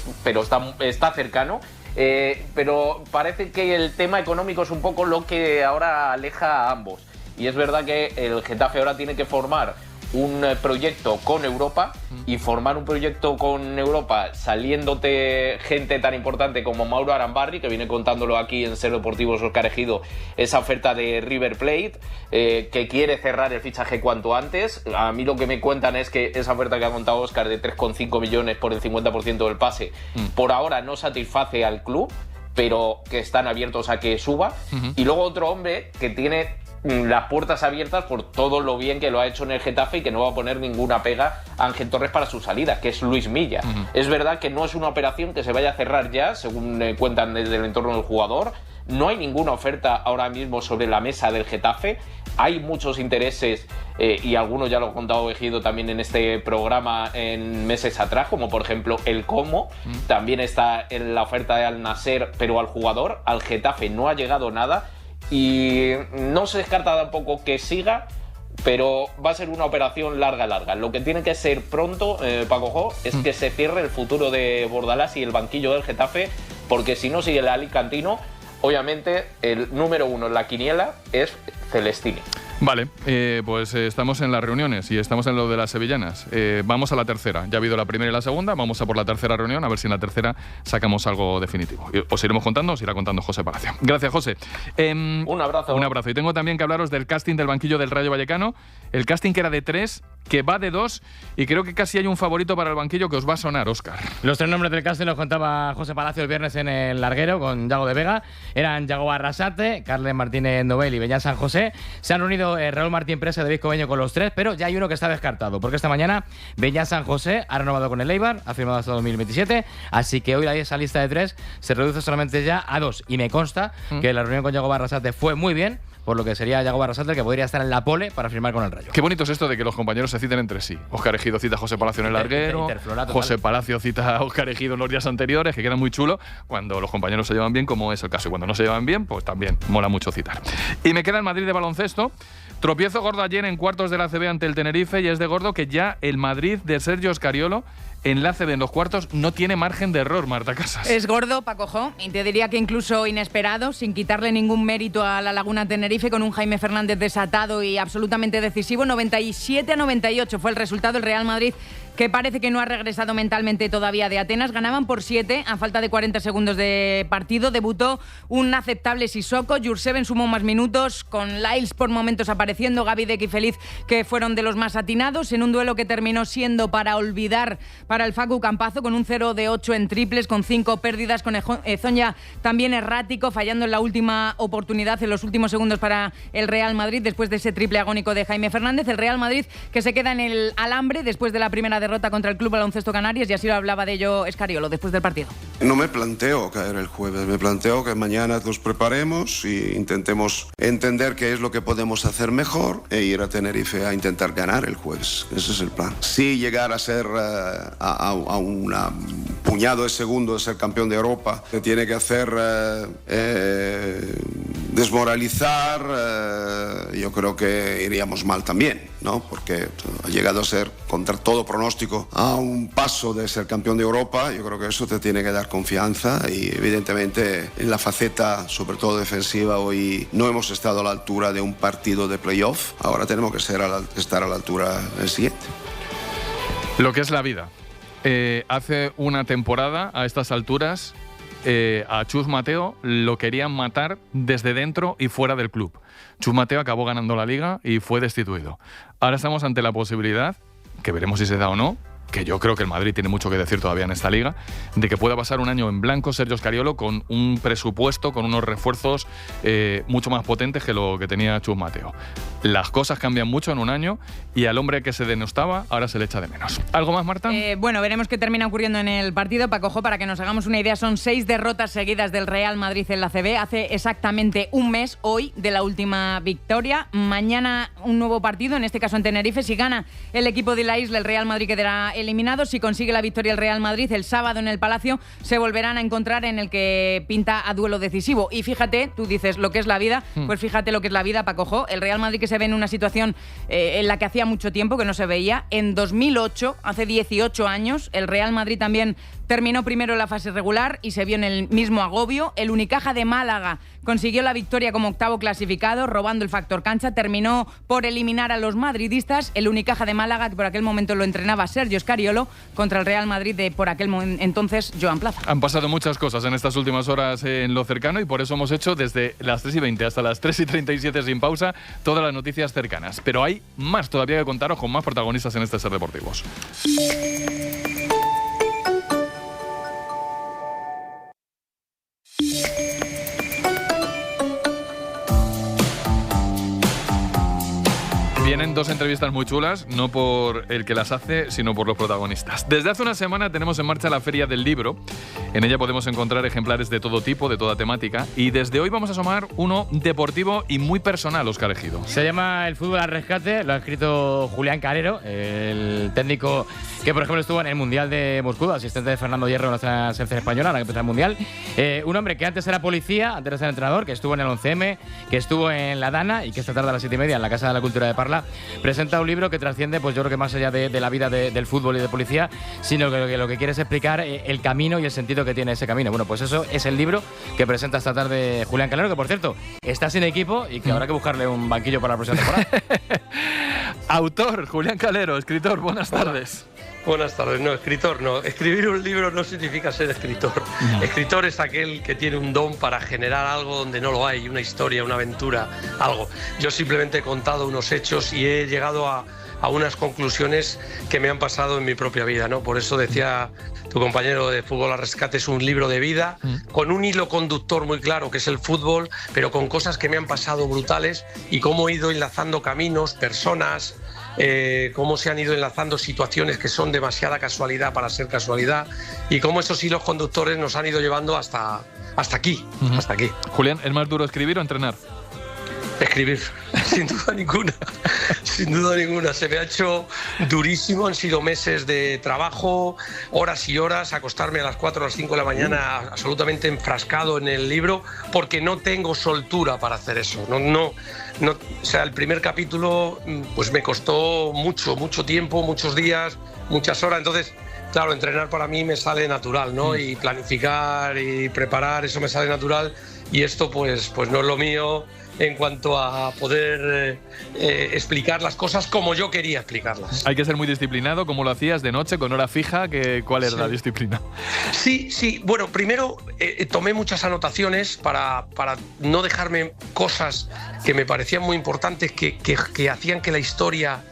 está cercano. Pero parece que el tema económico es un poco lo que ahora aleja a ambos. Y es verdad que el Getafe ahora tiene que formar un proyecto con Europa, y formar un proyecto con Europa saliéndote gente tan importante como Mauro Arambarri, que viene contándolo aquí en Ser Deportivos Óscar Ejido, esa oferta de River Plate, que quiere cerrar el fichaje cuanto antes. A mí lo que me cuentan es que esa oferta que ha contado Óscar de 3,5 millones por el 50% del pase, por ahora no satisface al club, pero que están abiertos a que suba. Y luego otro hombre que tiene las puertas abiertas por todo lo bien que lo ha hecho en el Getafe y que no va a poner ninguna pega a Ángel Torres para su salida, que es Luis Milla. Es verdad que no es una operación que se vaya a cerrar ya, según cuentan desde el entorno del jugador. No hay ninguna oferta ahora mismo sobre la mesa del Getafe. Hay muchos intereses y algunos ya lo ha contado Ejido también en este programa en meses atrás, como por ejemplo el Como. También está en la oferta de Al Nasser, pero al jugador, al Getafe, no ha llegado nada. Y no se descarta tampoco que siga, pero va a ser una operación larga. Lo que tiene que ser pronto, Paco Jo, es que se cierre el futuro de Bordalás y el banquillo del Getafe, porque si no sigue el alicantino, obviamente el número 1 en la quiniela es Celestini. Vale, pues estamos en las reuniones y estamos en lo de las sevillanas. Vamos a la tercera. Ya ha habido la primera y la segunda. Vamos a por la tercera reunión, a ver si en la tercera sacamos algo definitivo. Os iremos contando, os irá contando José Palacio. Gracias, José. Un abrazo. Un abrazo. Y tengo también que hablaros del casting del banquillo del Rayo Vallecano. El casting que era de 3, que va de 2, y creo que casi hay un favorito para el banquillo que os va a sonar, Óscar. Los 3 nombres del casting los contaba José Palacio el viernes en el Larguero con Yago de Vega. Eran Yago Arrasate, Carles Martínez Novel y Beñat San José. Se han unido Raúl Martín Presa de David Cobeño con los 3, pero ya hay uno que está descartado, porque esta mañana Beñat San José ha renovado con el Eibar, ha firmado hasta 2027, así que hoy esa lista de 3 se reduce solamente ya a 2, y me consta que la reunión con Yago Arrasate fue muy bien, por lo que sería Yago Arrasate el que podría estar en la pole para firmar con el Rayo. Qué bonito es esto de que los compañeros se citen entre sí. Óscar Ejido cita a José Palacio en el Larguero, José Palacio cita a Óscar Ejido en los días anteriores, que queda muy chulo cuando los compañeros se llevan bien, como es el caso. Y cuando no se llevan bien, pues también mola mucho citar. Y me queda el Madrid de baloncesto. Tropiezo gordo ayer en cuartos de la ACB ante el Tenerife, y es de gordo que ya el Madrid de Sergio Scariolo en la ACB en los cuartos no tiene margen de error, Marta Casas. Es gordo, Paco Jo, y te diría que incluso inesperado, sin quitarle ningún mérito a la Laguna Tenerife, con un Jaime Fernández desatado y absolutamente decisivo. 97-98 fue el resultado. El Real Madrid, que parece que no ha regresado mentalmente todavía de Atenas, ganaban por 7 a falta de 40 segundos de partido. Debutó un aceptable Sissoko, Jurseven sumó más minutos, con Lyles por momentos apareciendo, Gaby Deck y Feliz, que fueron de los más atinados, en un duelo que terminó siendo para olvidar para el Facu Campazo, con un 0 de 8 en triples, con 5 pérdidas, con Ezoña también errático, fallando en la última oportunidad, en los últimos segundos para el Real Madrid, después de ese triple agónico de Jaime Fernández. El Real Madrid que se queda en el alambre después de la primera derrota contra el Club Baloncesto Canarias, y así lo hablaba de ello Scariolo después del partido. No me planteo caer el jueves, me planteo que mañana nos preparemos e intentemos entender qué es lo que podemos hacer mejor e ir a Tenerife a intentar ganar el jueves. Ese es el plan. Si llegar a ser a un puñado de segundos de ser campeón de Europa, te tiene que hacer desmoralizar, yo creo que iríamos mal también, ¿no? Porque ha llegado a ser, contra todo pronóstico, a un paso de ser campeón de Europa. Yo creo que eso te tiene que dar confianza y evidentemente en la faceta, sobre todo defensiva, hoy no hemos estado a la altura de un partido de playoff. Ahora tenemos que estar a la altura del siguiente. Lo que es la vida. Hace una temporada, a estas alturas, a Chus Mateo lo querían matar desde dentro y fuera del club. Chus Mateo acabó ganando la Liga y fue destituido. Ahora estamos ante la posibilidad, que veremos si se da o no, que yo creo que el Madrid tiene mucho que decir todavía en esta Liga, de que pueda pasar un año en blanco Sergio Scariolo con un presupuesto, con unos refuerzos mucho más potentes que lo que tenía Chus Mateo. Las cosas cambian mucho en un año y al hombre que se denostaba ahora se le echa de menos. ¿Algo más, Marta? Bueno, veremos qué termina ocurriendo en el partido. Paco, para que nos hagamos una idea, son 6 derrotas seguidas del Real Madrid en la CB. Hace exactamente un mes, hoy, de la última victoria. Mañana un nuevo partido, en este caso en Tenerife. Si gana el equipo de la isla, el Real Madrid quedará eliminado. Si consigue la victoria el Real Madrid, el sábado en el Palacio se volverán a encontrar en el que pinta a duelo decisivo. Y fíjate, tú dices lo que es la vida, pues fíjate lo que es la vida, Paco. El Real Madrid, que se ve en una situación en la que hacía mucho tiempo que no se veía. En 2008, hace 18 años, el Real Madrid también terminó primero en la fase regular y se vio en el mismo agobio. El Unicaja de Málaga consiguió la victoria como octavo clasificado, robando el factor cancha. Terminó por eliminar a los madridistas. El Unicaja de Málaga, que por aquel momento lo entrenaba Sergio Scariolo, contra el Real Madrid de por aquel entonces Joan Plaza. Han pasado muchas cosas en estas últimas horas en lo cercano y por eso hemos hecho desde las 3:20 hasta las 3:37 sin pausa todas las noticias cercanas. Pero hay más todavía que contaros con más protagonistas en este Ser Deportivos. Vienen dos entrevistas muy chulas, no por el que las hace, sino por los protagonistas. Desde hace una semana tenemos en marcha la Feria del Libro. En ella podemos encontrar ejemplares de todo tipo, de toda temática. Y desde hoy vamos a asomar uno deportivo y muy personal, Óscar Ejido. Se llama El fútbol al rescate, lo ha escrito Julián Calero, el técnico que, por ejemplo, estuvo en el Mundial de Moscú, asistente de Fernando Hierro en nuestra selección española, ahora que empezó el Mundial. Un hombre que antes era policía, antes de ser entrenador, que estuvo en el 11M, que estuvo en la Dana y que esta tarde a las 7:30 en la Casa de la Cultura de Parla presenta un libro que trasciende, pues yo creo que más allá de la vida del fútbol y de policía, sino que lo que quiere es explicar el camino y el sentido que tiene ese camino. Bueno, pues eso es el libro que presenta esta tarde Julián Calero, que por cierto está sin equipo y que habrá que buscarle un banquillo para la próxima temporada. Autor, Julián Calero, escritor, buenas tardes. Buenas tardes, no, escritor no. Escribir un libro no significa ser escritor. No. Escritor es aquel que tiene un don para generar algo donde no lo hay, una historia, una aventura, algo. Yo simplemente he contado unos hechos y he llegado a unas conclusiones que me han pasado en mi propia vida, ¿no? Por eso decía tu compañero de Fútbol al Rescate, es un libro de vida, con un hilo conductor muy claro, que es el fútbol, pero con cosas que me han pasado brutales y cómo he ido enlazando caminos, personas, cómo se han ido enlazando situaciones que son demasiada casualidad para ser casualidad y cómo esos hilos conductores nos han ido llevando hasta aquí, hasta aquí. Julián, ¿es más duro escribir o entrenar? Escribir, sin duda ninguna, sin duda ninguna. Se me ha hecho durísimo, han sido meses de trabajo, horas y horas, acostarme a las 4 o las 5 de la mañana absolutamente enfrascado en el libro, porque no tengo soltura para hacer eso. No, o sea, el primer capítulo pues me costó mucho tiempo, muchos días, muchas horas, entonces... Claro, entrenar para mí me sale natural, ¿no? Y planificar y preparar, eso me sale natural. Y esto pues no es lo mío en cuanto a poder explicar las cosas como yo quería explicarlas. Hay que ser muy disciplinado, como lo hacías de noche, con hora fija. ¿Cuál era la disciplina? Sí. Bueno, primero tomé muchas anotaciones para no dejarme cosas que me parecían muy importantes, que hacían que la historia...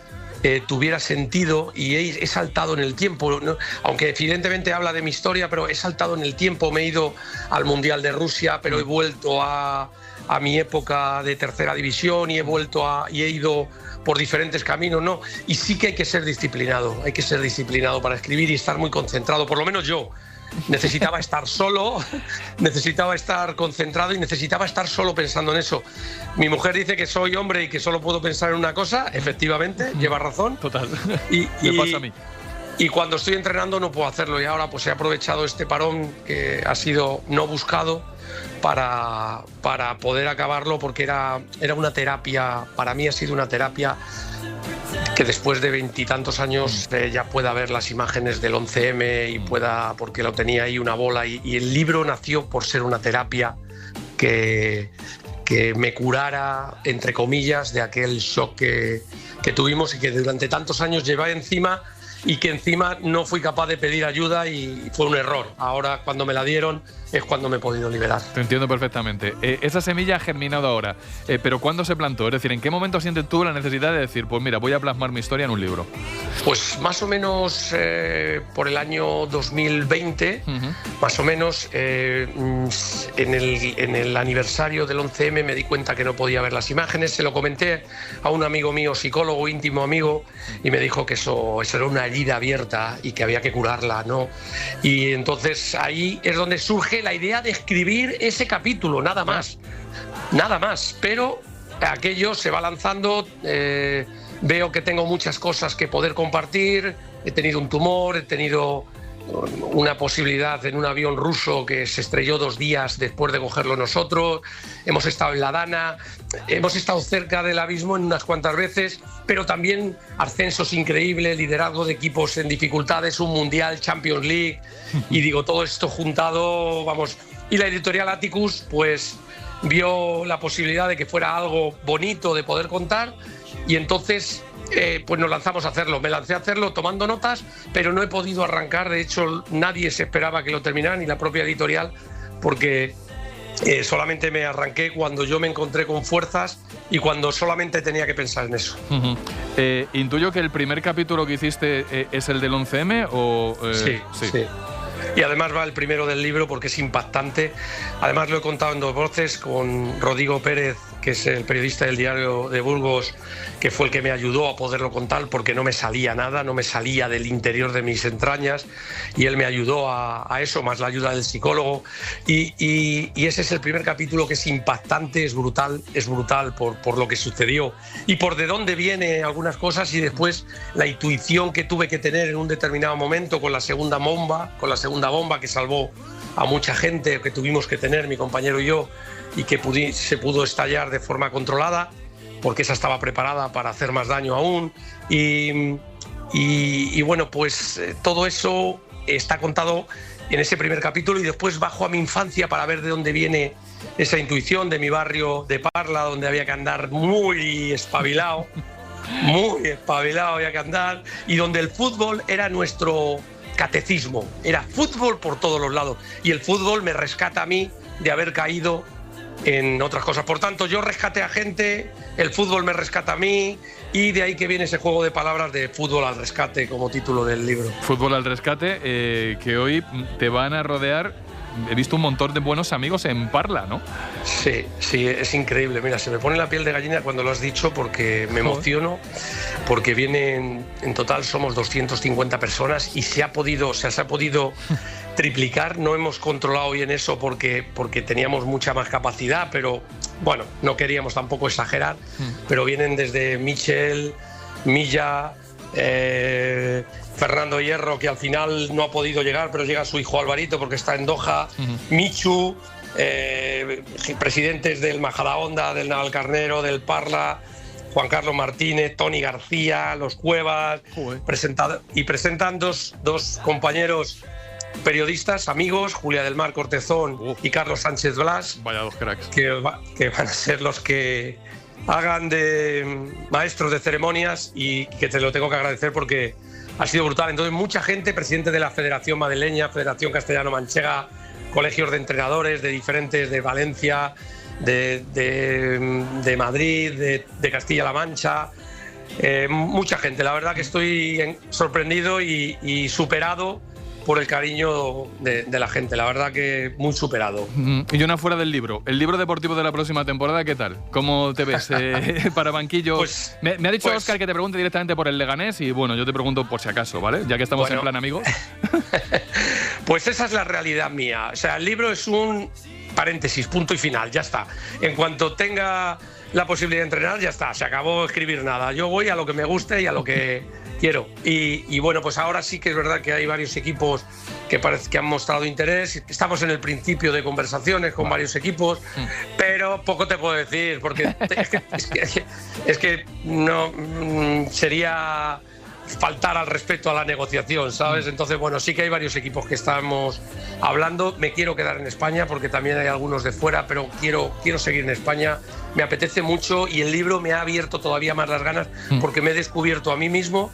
tuviera sentido, y he saltado en el tiempo, ¿no? Aunque evidentemente habla de mi historia, pero he saltado en el tiempo, me he ido al Mundial de Rusia, pero he vuelto a mi época de tercera división y he ido por diferentes caminos, ¿no? Y sí que hay que ser disciplinado para escribir y estar muy concentrado, por lo menos yo. Necesitaba estar solo, necesitaba estar concentrado y necesitaba estar solo pensando en eso. Mi mujer dice que soy hombre y que solo puedo pensar en una cosa, efectivamente, lleva razón. Total, me pasa a mí. y cuando estoy entrenando no puedo hacerlo, y ahora pues he aprovechado este parón que ha sido no buscado para poder acabarlo, porque era una terapia, para mí ha sido una terapia que después de 20 y tantos años ya pueda ver las imágenes del 11M y pueda, porque lo tenía ahí una bola, y el libro nació por ser una terapia que me curara, entre comillas, de aquel shock que tuvimos y que durante tantos años llevé encima, y que encima no fui capaz de pedir ayuda y fue un error. Ahora, cuando me la dieron, es cuando me he podido liberar. Te entiendo perfectamente. Esa semilla ha germinado ahora, pero ¿cuándo se plantó? Es decir, ¿en qué momento sientes tú la necesidad de decir, pues mira, voy a plasmar mi historia en un libro? Pues más o menos por el año 2020, más o menos, en el aniversario del 11M me di cuenta que no podía ver las imágenes. Se lo comenté a un amigo mío, psicólogo, íntimo amigo, y me dijo que eso era una herida abierta y que había que curarla, ¿no? Y entonces ahí es donde surge la idea de escribir ese capítulo, nada más, pero aquello se va lanzando, veo que tengo muchas cosas que poder compartir, he tenido un tumor, he tenido una posibilidad en un avión ruso que se estrelló 2 días después de cogerlo nosotros, hemos estado en la Dana, hemos estado cerca del abismo en unas cuantas veces, pero también ascensos increíbles, liderazgo de equipos en dificultades, un Mundial, Champions League, y digo, todo esto juntado, vamos, y la editorial Atticus pues vio la posibilidad de que fuera algo bonito de poder contar, y entonces pues nos lanzamos a hacerlo. Me lancé a hacerlo tomando notas, pero no he podido arrancar. De hecho, nadie se esperaba que lo terminara, ni la propia editorial, porque solamente me arranqué cuando yo me encontré con fuerzas y cuando solamente tenía que pensar en eso. Intuyo que el primer capítulo que hiciste es el del 11M o... Sí. Y además va el primero del libro porque es impactante. Además lo he contado en 2 voces con Rodrigo Pérez, que es el periodista del Diario de Burgos, que fue el que me ayudó a poderlo contar porque no me salía nada, no me salía del interior de mis entrañas, y él me ayudó a eso, más la ayuda del psicólogo, y ese es el primer capítulo que es impactante, es brutal por lo que sucedió y por de dónde vienen algunas cosas, y después la intuición que tuve que tener en un determinado momento con la segunda bomba que salvó a mucha gente, que tuvimos que tener mi compañero y yo, y que se pudo estallar de forma controlada, porque esa estaba preparada para hacer más daño aún. Y bueno, pues todo eso está contado en ese primer capítulo, y después bajo a mi infancia para ver de dónde viene esa intuición de mi barrio de Parla, donde había que andar muy espabilado había que andar, y donde el fútbol era nuestro catecismo, era fútbol por todos los lados, y el fútbol me rescata a mí de haber caído en otras cosas. Por tanto, yo rescaté a gente, el fútbol me rescata a mí, y de ahí que viene ese juego de palabras de fútbol al rescate como título del libro. Fútbol al rescate, que hoy te van a rodear. He visto un montón de buenos amigos en Parla, ¿no? Sí, es increíble. Mira, se me pone la piel de gallina cuando lo has dicho, porque me emociono, porque vienen, en total somos 250 personas y se ha podido triplicar. No hemos controlado bien eso porque teníamos mucha más capacidad, pero bueno, no queríamos tampoco exagerar, pero vienen desde Michel, Milla, Fernando Hierro, que al final no ha podido llegar, pero llega su hijo Alvarito porque está en Doha, Michu, presidentes del Majadahonda, del Navalcarnero, del Parla, Juan Carlos Martínez, Tony García, los Cuevas, presentan dos compañeros periodistas, amigos, Julia del Mar Cortezón y Carlos Sánchez Blas. Vaya 2 cracks. Que van a ser los que hagan de maestros de ceremonias, y que te lo tengo que agradecer porque ha sido brutal. Entonces, mucha gente, presidente de la Federación Madrileña, Federación Castellano-Manchega, colegios de entrenadores de diferentes, de Valencia, de Madrid, de Castilla-La Mancha, mucha gente. La verdad que estoy sorprendido y superado por el cariño de la gente, la verdad que muy superado. Y una fuera del libro, el libro deportivo de la próxima temporada, ¿qué tal? ¿Cómo te ves para banquillo? Pues, me ha dicho Óscar que te pregunte directamente por el Leganés, y bueno, yo te pregunto por si acaso, ¿vale? Ya que estamos en plan amigos. Pues esa es la realidad mía. O sea, el libro es un paréntesis, punto y final, ya está. En cuanto tenga la posibilidad de entrenar, ya está, se acabó escribir nada. Yo voy a lo que me guste y a lo que Quiero. Y bueno, pues ahora sí que es verdad que hay varios equipos que parece que han mostrado interés. Estamos en el principio de conversaciones con varios equipos, pero poco te puedo decir, porque es que no sería faltar al respeto a la negociación, ¿sabes? Entonces, bueno, sí que hay varios equipos que estamos hablando. Me quiero quedar en España porque también hay algunos de fuera, pero quiero seguir en España. Me apetece mucho y el libro me ha abierto todavía más las ganas porque me he descubierto a mí mismo.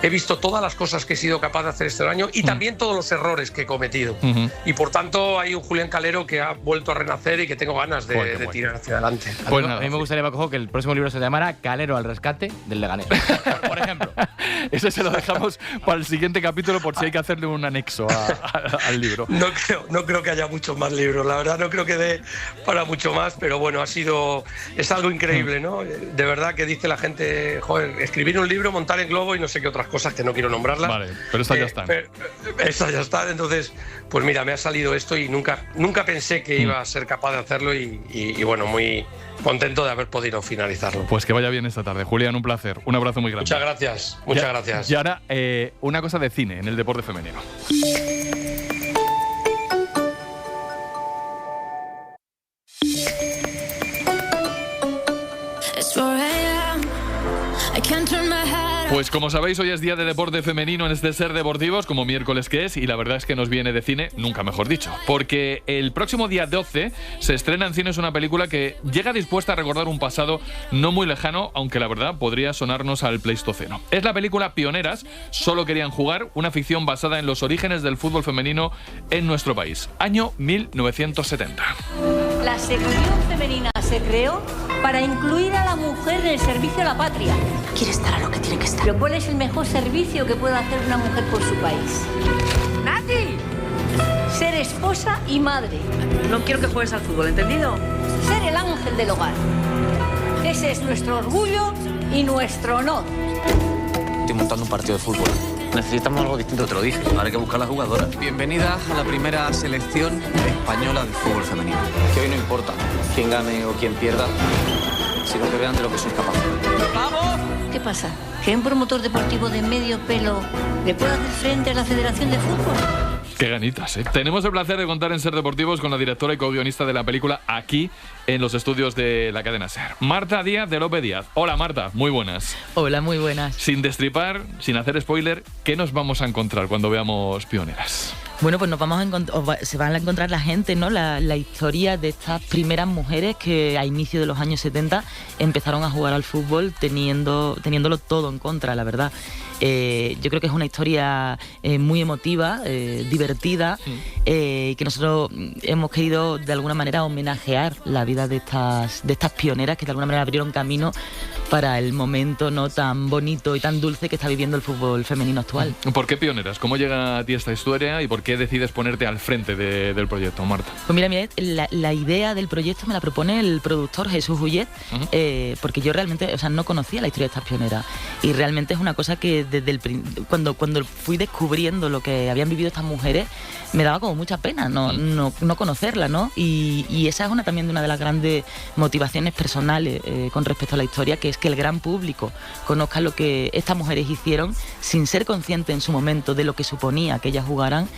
He visto todas las cosas que he sido capaz de hacer este año y también todos los errores que he cometido. Y por tanto hay un Julián Calero que ha vuelto a renacer y que tengo ganas de tirar hacia adelante. Pues a mí me gustaría, Paco, que el próximo libro se llamara Calero al rescate del Leganés. por ejemplo. Ese se lo dejamos para el siguiente capítulo por si hay que hacerle un anexo al libro. No creo que haya muchos más libros, la verdad no creo que dé para mucho más, pero bueno, es algo increíble, ¿no? De verdad que dice la gente, joder, escribir un libro, montar en globo y no sé qué otras cosas que no quiero nombrarlas. Vale, pero estas ya están. Estas ya están, entonces, pues mira, me ha salido esto y nunca pensé que iba a ser capaz de hacerlo y bueno, muy contento de haber podido finalizarlo. Pues que vaya bien esta tarde. Julián, un placer. Un abrazo muy grande. Muchas gracias. Y ahora, una cosa de cine en el deporte femenino. Pues como sabéis, hoy es día de deporte femenino en este Ser Deportivos, como miércoles que es, y la verdad es que nos viene de cine, nunca mejor dicho, porque el próximo día 12 se estrena en cines una película que llega dispuesta a recordar un pasado no muy lejano, aunque la verdad podría sonarnos al Pleistoceno. Es la película Pioneras, solo querían jugar, una ficción basada en los orígenes del fútbol femenino en nuestro país, año 1970. La sección femenina se creó para incluir a la mujer en el servicio a la patria. Quiere estar a lo que tiene que estar. Pero ¿cuál es el mejor servicio que puede hacer una mujer por su país? ¡Nati! Ser esposa y madre. No quiero que juegues al fútbol, ¿entendido? Ser el ángel del hogar. Ese es nuestro orgullo y nuestro honor. Estoy montando un partido de fútbol. Necesitamos algo distinto, te lo dije. Ahora hay que buscar a la jugadora. Bienvenida a la primera selección española de fútbol femenino. Que hoy no importa quién gane o quién pierda, sino que vean de lo que sois capaces. ¡Vamos! ¿Qué pasa? ¿Que un promotor deportivo de medio pelo le puede hacer frente a la Federación de Fútbol? Qué ganitas, ¿eh? Tenemos el placer de contar en Ser Deportivos con la directora y co-guionista de la película aquí en los estudios de la cadena SER, Marta Díaz de López Díaz. Hola Marta, muy buenas. Hola, muy buenas. Sin destripar, sin hacer spoiler, ¿qué nos vamos a encontrar cuando veamos Pioneras? Bueno, pues se van a encontrar la gente, ¿no? La historia de estas primeras mujeres que a inicio de los años 70 empezaron a jugar al fútbol teniéndolo todo en contra, la verdad. Yo creo que es una historia muy emotiva, divertida, que nosotros hemos querido de alguna manera homenajear la vida de estas pioneras que de alguna manera abrieron camino para el momento no tan bonito y tan dulce que está viviendo el fútbol femenino actual. ¿Por qué Pioneras? ¿Cómo llega a ti esta historia y por qué decides ponerte al frente del proyecto, Marta? Pues mira, la idea del proyecto me la propone el productor Jesús Ullet, porque yo realmente no conocía la historia de estas pioneras y realmente es una cosa que desde cuando fui descubriendo lo que habían vivido estas mujeres me daba como mucha pena no conocerla, ¿no? Y esa es también una de las grandes motivaciones personales con respecto a la historia, que es que el gran público conozca lo que estas mujeres hicieron sin ser conscientes en su momento de lo que suponía que ellas jugaran,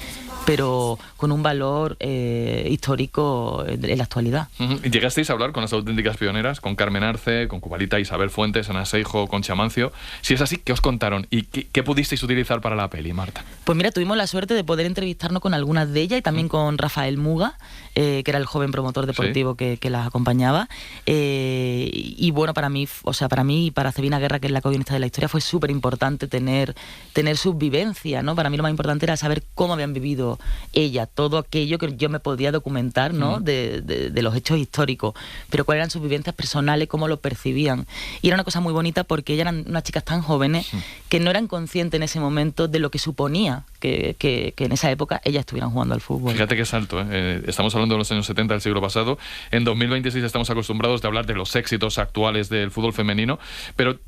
pero con un valor histórico en la actualidad. ¿Llegasteis a hablar con las auténticas pioneras, con Carmen Arce, con Cubalita, Isabel Fuentes, Ana Seijo, Concha Mancio? Si es así, ¿qué os contaron? ¿Y qué pudisteis utilizar para la peli, Marta? Pues mira, tuvimos la suerte de poder entrevistarnos con algunas de ellas y también con Rafael Muga, que era el joven promotor deportivo que las acompañaba. Y bueno, para mí y para Cebina Guerra, que es la co-guionista de la historia, fue súper importante tener sus vivencias, ¿no? Para mí lo más importante era saber cómo habían vivido ella, todo aquello que yo me podía documentar, ¿no? De los hechos históricos, pero cuáles eran sus vivencias personales, cómo lo percibían. Y era una cosa muy bonita porque ellas eran unas chicas tan jóvenes que no eran conscientes en ese momento de lo que suponía que en esa época ellas estuvieran jugando al fútbol. Fíjate qué salto, ¿eh? Estamos hablando de los años 70 del siglo pasado. En 2026 estamos acostumbrados de hablar de los éxitos actuales del fútbol femenino, pero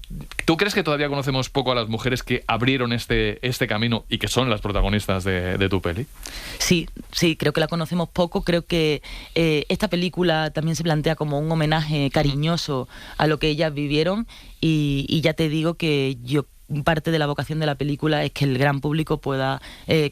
¿tú crees que todavía conocemos poco a las mujeres que abrieron este camino y que son las protagonistas de tu peli? Sí, creo que la conocemos poco. Creo que esta película también se plantea como un homenaje cariñoso a lo que ellas vivieron y ya te digo que yo parte de la vocación de la película es que el gran público pueda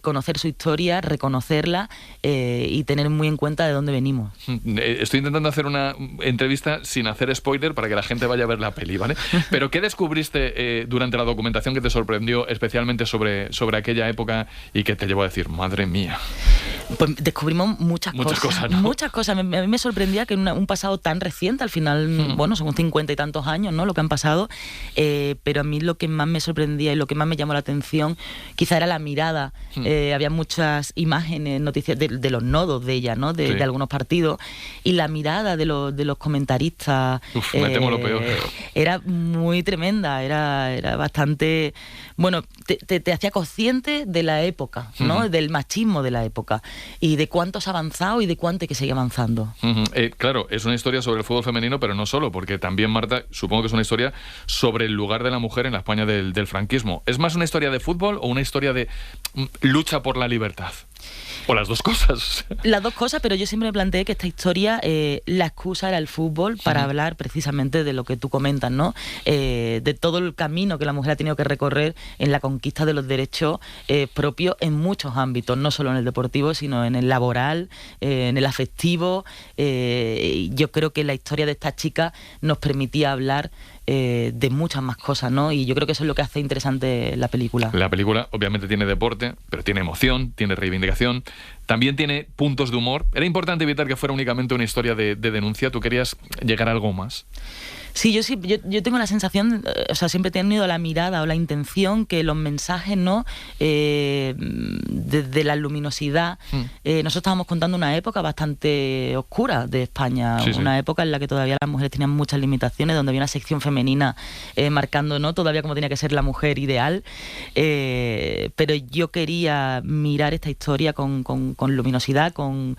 conocer su historia, reconocerla y tener muy en cuenta de dónde venimos. Estoy intentando hacer una entrevista sin hacer spoiler para que la gente vaya a ver la peli, ¿vale? Pero ¿qué descubriste durante la documentación que te sorprendió especialmente sobre aquella época y que te llevó a decir, madre mía? Pues descubrimos muchas cosas, ¿no? Muchas cosas. A mí me sorprendía que en un pasado tan reciente, al final, bueno, son 50 y tantos años, ¿no?, lo que han pasado, pero a mí lo que más me sorprendía y lo que más me llamó la atención quizá era la mirada. Había muchas imágenes, noticias de los nodos de ella, ¿no?, de algunos partidos, y la mirada de los comentaristas me temo lo peor. Era muy tremenda, era bastante... Bueno, te hacía consciente de la época, ¿no?, del machismo de la época y de cuánto has avanzado y de cuánto hay que seguir avanzando. Claro, es una historia sobre el fútbol femenino, pero no solo, porque también, Marta, supongo que es una historia sobre el lugar de la mujer en la España del franquismo. ¿Es más una historia de fútbol o una historia de lucha por la libertad? O las dos cosas. Las dos cosas, pero yo siempre me planteé que esta historia, la excusa era el fútbol para hablar precisamente de lo que tú comentas, ¿no? De todo el camino que la mujer ha tenido que recorrer en la conquista de los derechos propios en muchos ámbitos, no solo en el deportivo, sino en el laboral, en el afectivo. Yo creo que la historia de esta chica nos permitía hablar de muchas más cosas, ¿no? Y yo creo que eso es lo que hace interesante la película. La película obviamente tiene deporte, pero tiene emoción, tiene reivindicación, también tiene puntos de humor. Era importante evitar que fuera únicamente una historia de denuncia. ¿Tú querías llegar a algo más? Sí, yo tengo la sensación, o sea, siempre he tenido la mirada o la intención que los mensajes, ¿no?, desde la luminosidad, nosotros estábamos contando una época bastante oscura de España, una época en la que todavía las mujeres tenían muchas limitaciones, donde había una sección femenina marcando, ¿no?, todavía cómo tenía que ser la mujer ideal, pero yo quería mirar esta historia con luminosidad, poniendo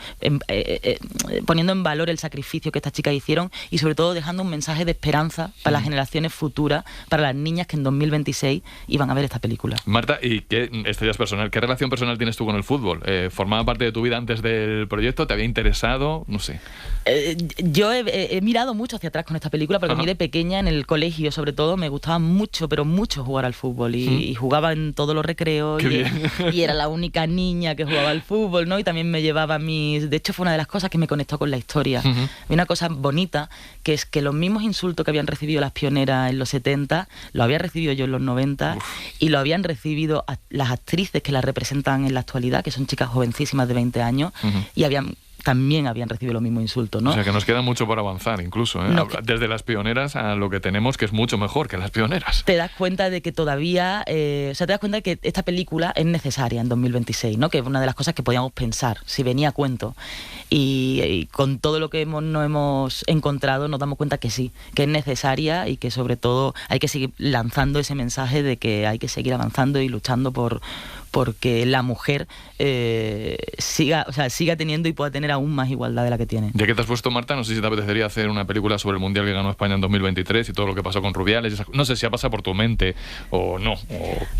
en valor el sacrificio que estas chicas hicieron y sobre todo dejando un mensaje de esperanza para las generaciones futuras, para las niñas que en 2026 iban a ver esta película. Marta, ¿y esto ya es personal? ¿Qué relación personal tienes tú con el fútbol? ¿Formaba parte de tu vida antes del proyecto? ¿Te había interesado? No sé. Yo he mirado mucho hacia atrás con esta película porque a mí de pequeña en el colegio sobre todo me gustaba mucho, pero mucho jugar al fútbol y jugaba en todos los recreos y era la única niña que jugaba al fútbol, ¿no? Y también me llevaba de hecho fue una de las cosas que me conectó con la historia. Y una cosa bonita que es que los mismos insultos que habían recibido las pioneras en los 70 lo había recibido yo en los 90 y lo habían recibido las actrices que las representan en la actualidad, que son chicas jovencísimas de 20 años y también habían recibido los mismos insultos, ¿no? O sea, que nos queda mucho por avanzar, incluso, ¿eh? No, desde las pioneras a lo que tenemos, que es mucho mejor que las pioneras. Te das cuenta de que todavía... te das cuenta de que esta película es necesaria en 2026, ¿no? Que es una de las cosas que podíamos pensar, si venía a cuento. Y con todo lo que nos hemos encontrado, nos damos cuenta que sí, que es necesaria y que sobre todo hay que seguir lanzando ese mensaje de que hay que seguir avanzando y luchando porque la mujer siga teniendo y pueda tener aún más igualdad de la que tiene. Ya que te has puesto, Marta, no sé si te apetecería hacer una película sobre el Mundial que ganó España en 2023 y todo lo que pasó con Rubiales. No sé si ha pasado por tu mente o no.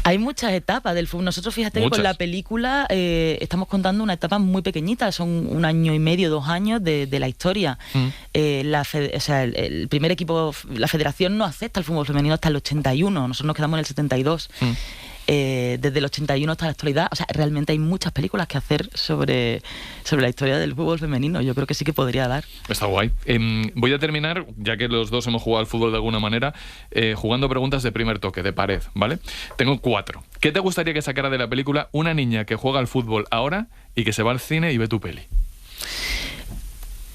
Hay muchas etapas del fútbol. Nosotros, fíjate que con la película estamos contando una etapa muy pequeñita, son 1 año y medio, 2 años de la historia. El primer equipo, la federación no acepta el fútbol femenino hasta el 81, nosotros nos quedamos en el 72. Desde el 81 hasta la actualidad, o sea, realmente hay muchas películas que hacer sobre la historia del fútbol femenino. Yo creo que sí que podría dar. Está guay. Voy a terminar, ya que los dos hemos jugado al fútbol de alguna manera, jugando preguntas de primer toque, de pared, ¿vale? Tengo 4. ¿Qué te gustaría que sacara de la película una niña que juega al fútbol ahora y que se va al cine y ve tu peli?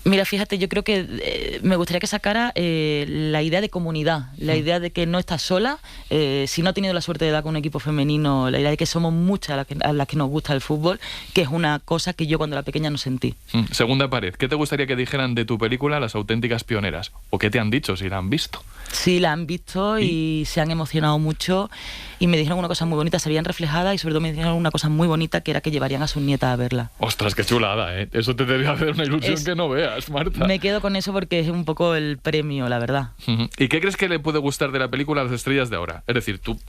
Mira, fíjate, yo creo que me gustaría que sacara la idea de comunidad, la idea de que no estás sola, si no ha tenido la suerte de dar con un equipo femenino, la idea de que somos muchas a las que nos gusta el fútbol, que es una cosa que yo cuando era pequeña no sentí. Segunda pared, ¿qué te gustaría que dijeran de tu película las auténticas pioneras? ¿O qué te han dicho si la han visto? Sí, la han visto y se han emocionado mucho y me dijeron una cosa muy bonita, se habían reflejada y sobre todo me dijeron una cosa muy bonita que era que llevarían a sus nietas a verla. Ostras, qué chulada, ¿eh? Eso te debía hacer una ilusión que no veas. quedas, Marta? Me quedo con eso porque es un poco el premio, la verdad. ¿Y qué crees que le puede gustar de la película a las estrellas de ahora? Es decir, tú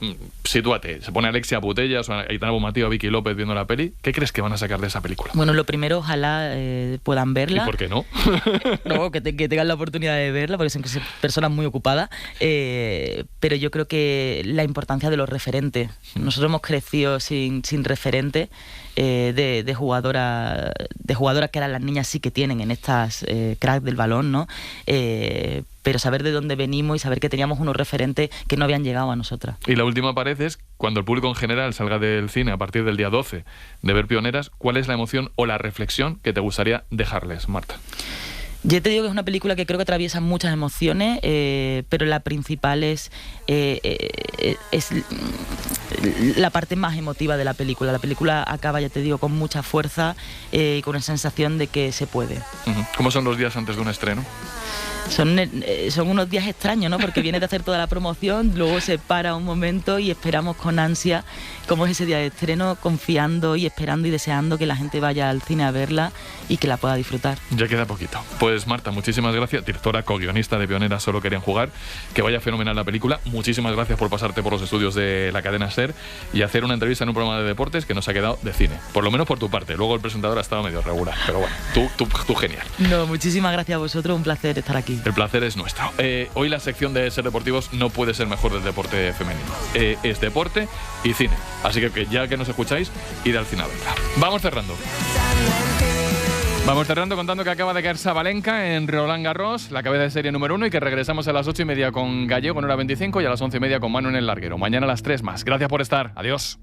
sitúate, se pone Alexia Putellas o Aitana Bonmatí o Vicky López viendo la peli. ¿Qué crees que van a sacar de esa película? Bueno, lo primero, ojalá puedan verla. ¿Y por qué no? No, que tengan la oportunidad de verla, porque son personas muy ocupadas. Pero yo creo que la importancia de los referentes. Nosotros hemos crecido sin referentes de jugadoras que ahora las niñas sí que tienen en estas cracks del balón, ¿no? Pero saber de dónde venimos y saber que teníamos unos referentes que no habían llegado a nosotras. Y la última pared es, cuando el público en general salga del cine a partir del día 12 de ver Pioneras, ¿cuál es la emoción o la reflexión que te gustaría dejarles, Marta? Yo te digo que es una película que creo que atraviesa muchas emociones, pero la principal es la parte más emotiva de la película. La película acaba, ya te digo, con mucha fuerza y con una sensación de que se puede. ¿Cómo son los días antes de un estreno? Son unos días extraños, ¿no? Porque vienes de hacer toda la promoción, luego se para un momento y esperamos con ansia cómo es ese día de estreno, confiando y esperando y deseando que la gente vaya al cine a verla y que la pueda disfrutar. Ya queda poquito. Pues Marta, muchísimas gracias, directora, co-guionista de Pioneras, Solo querían jugar. Que vaya fenomenal la película. Muchísimas gracias por pasarte por los estudios de la cadena SER y hacer una entrevista en un programa de deportes que nos ha quedado de cine. Por lo menos por tu parte. Luego el presentador ha estado medio regular, pero bueno, tú genial. No, muchísimas gracias a vosotros, un placer estar aquí. El placer es nuestro. Hoy la sección de Ser Deportivos no puede ser mejor del deporte femenino. Es deporte y cine. Así que ya que nos escucháis, id al cine a verla. Vamos cerrando. Vamos cerrando contando que acaba de caer Sabalenka en Roland Garros, la cabeza de serie número 1, y que regresamos a las 8:30 con Gallego en hora 25 y a las 11:30 con Manu en el larguero. Mañana a las 3 más. Gracias por estar. Adiós.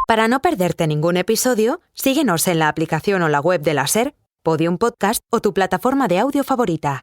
Para no perderte ningún episodio, síguenos en la aplicación o la web de la SER, Podium Podcast o tu plataforma de audio favorita.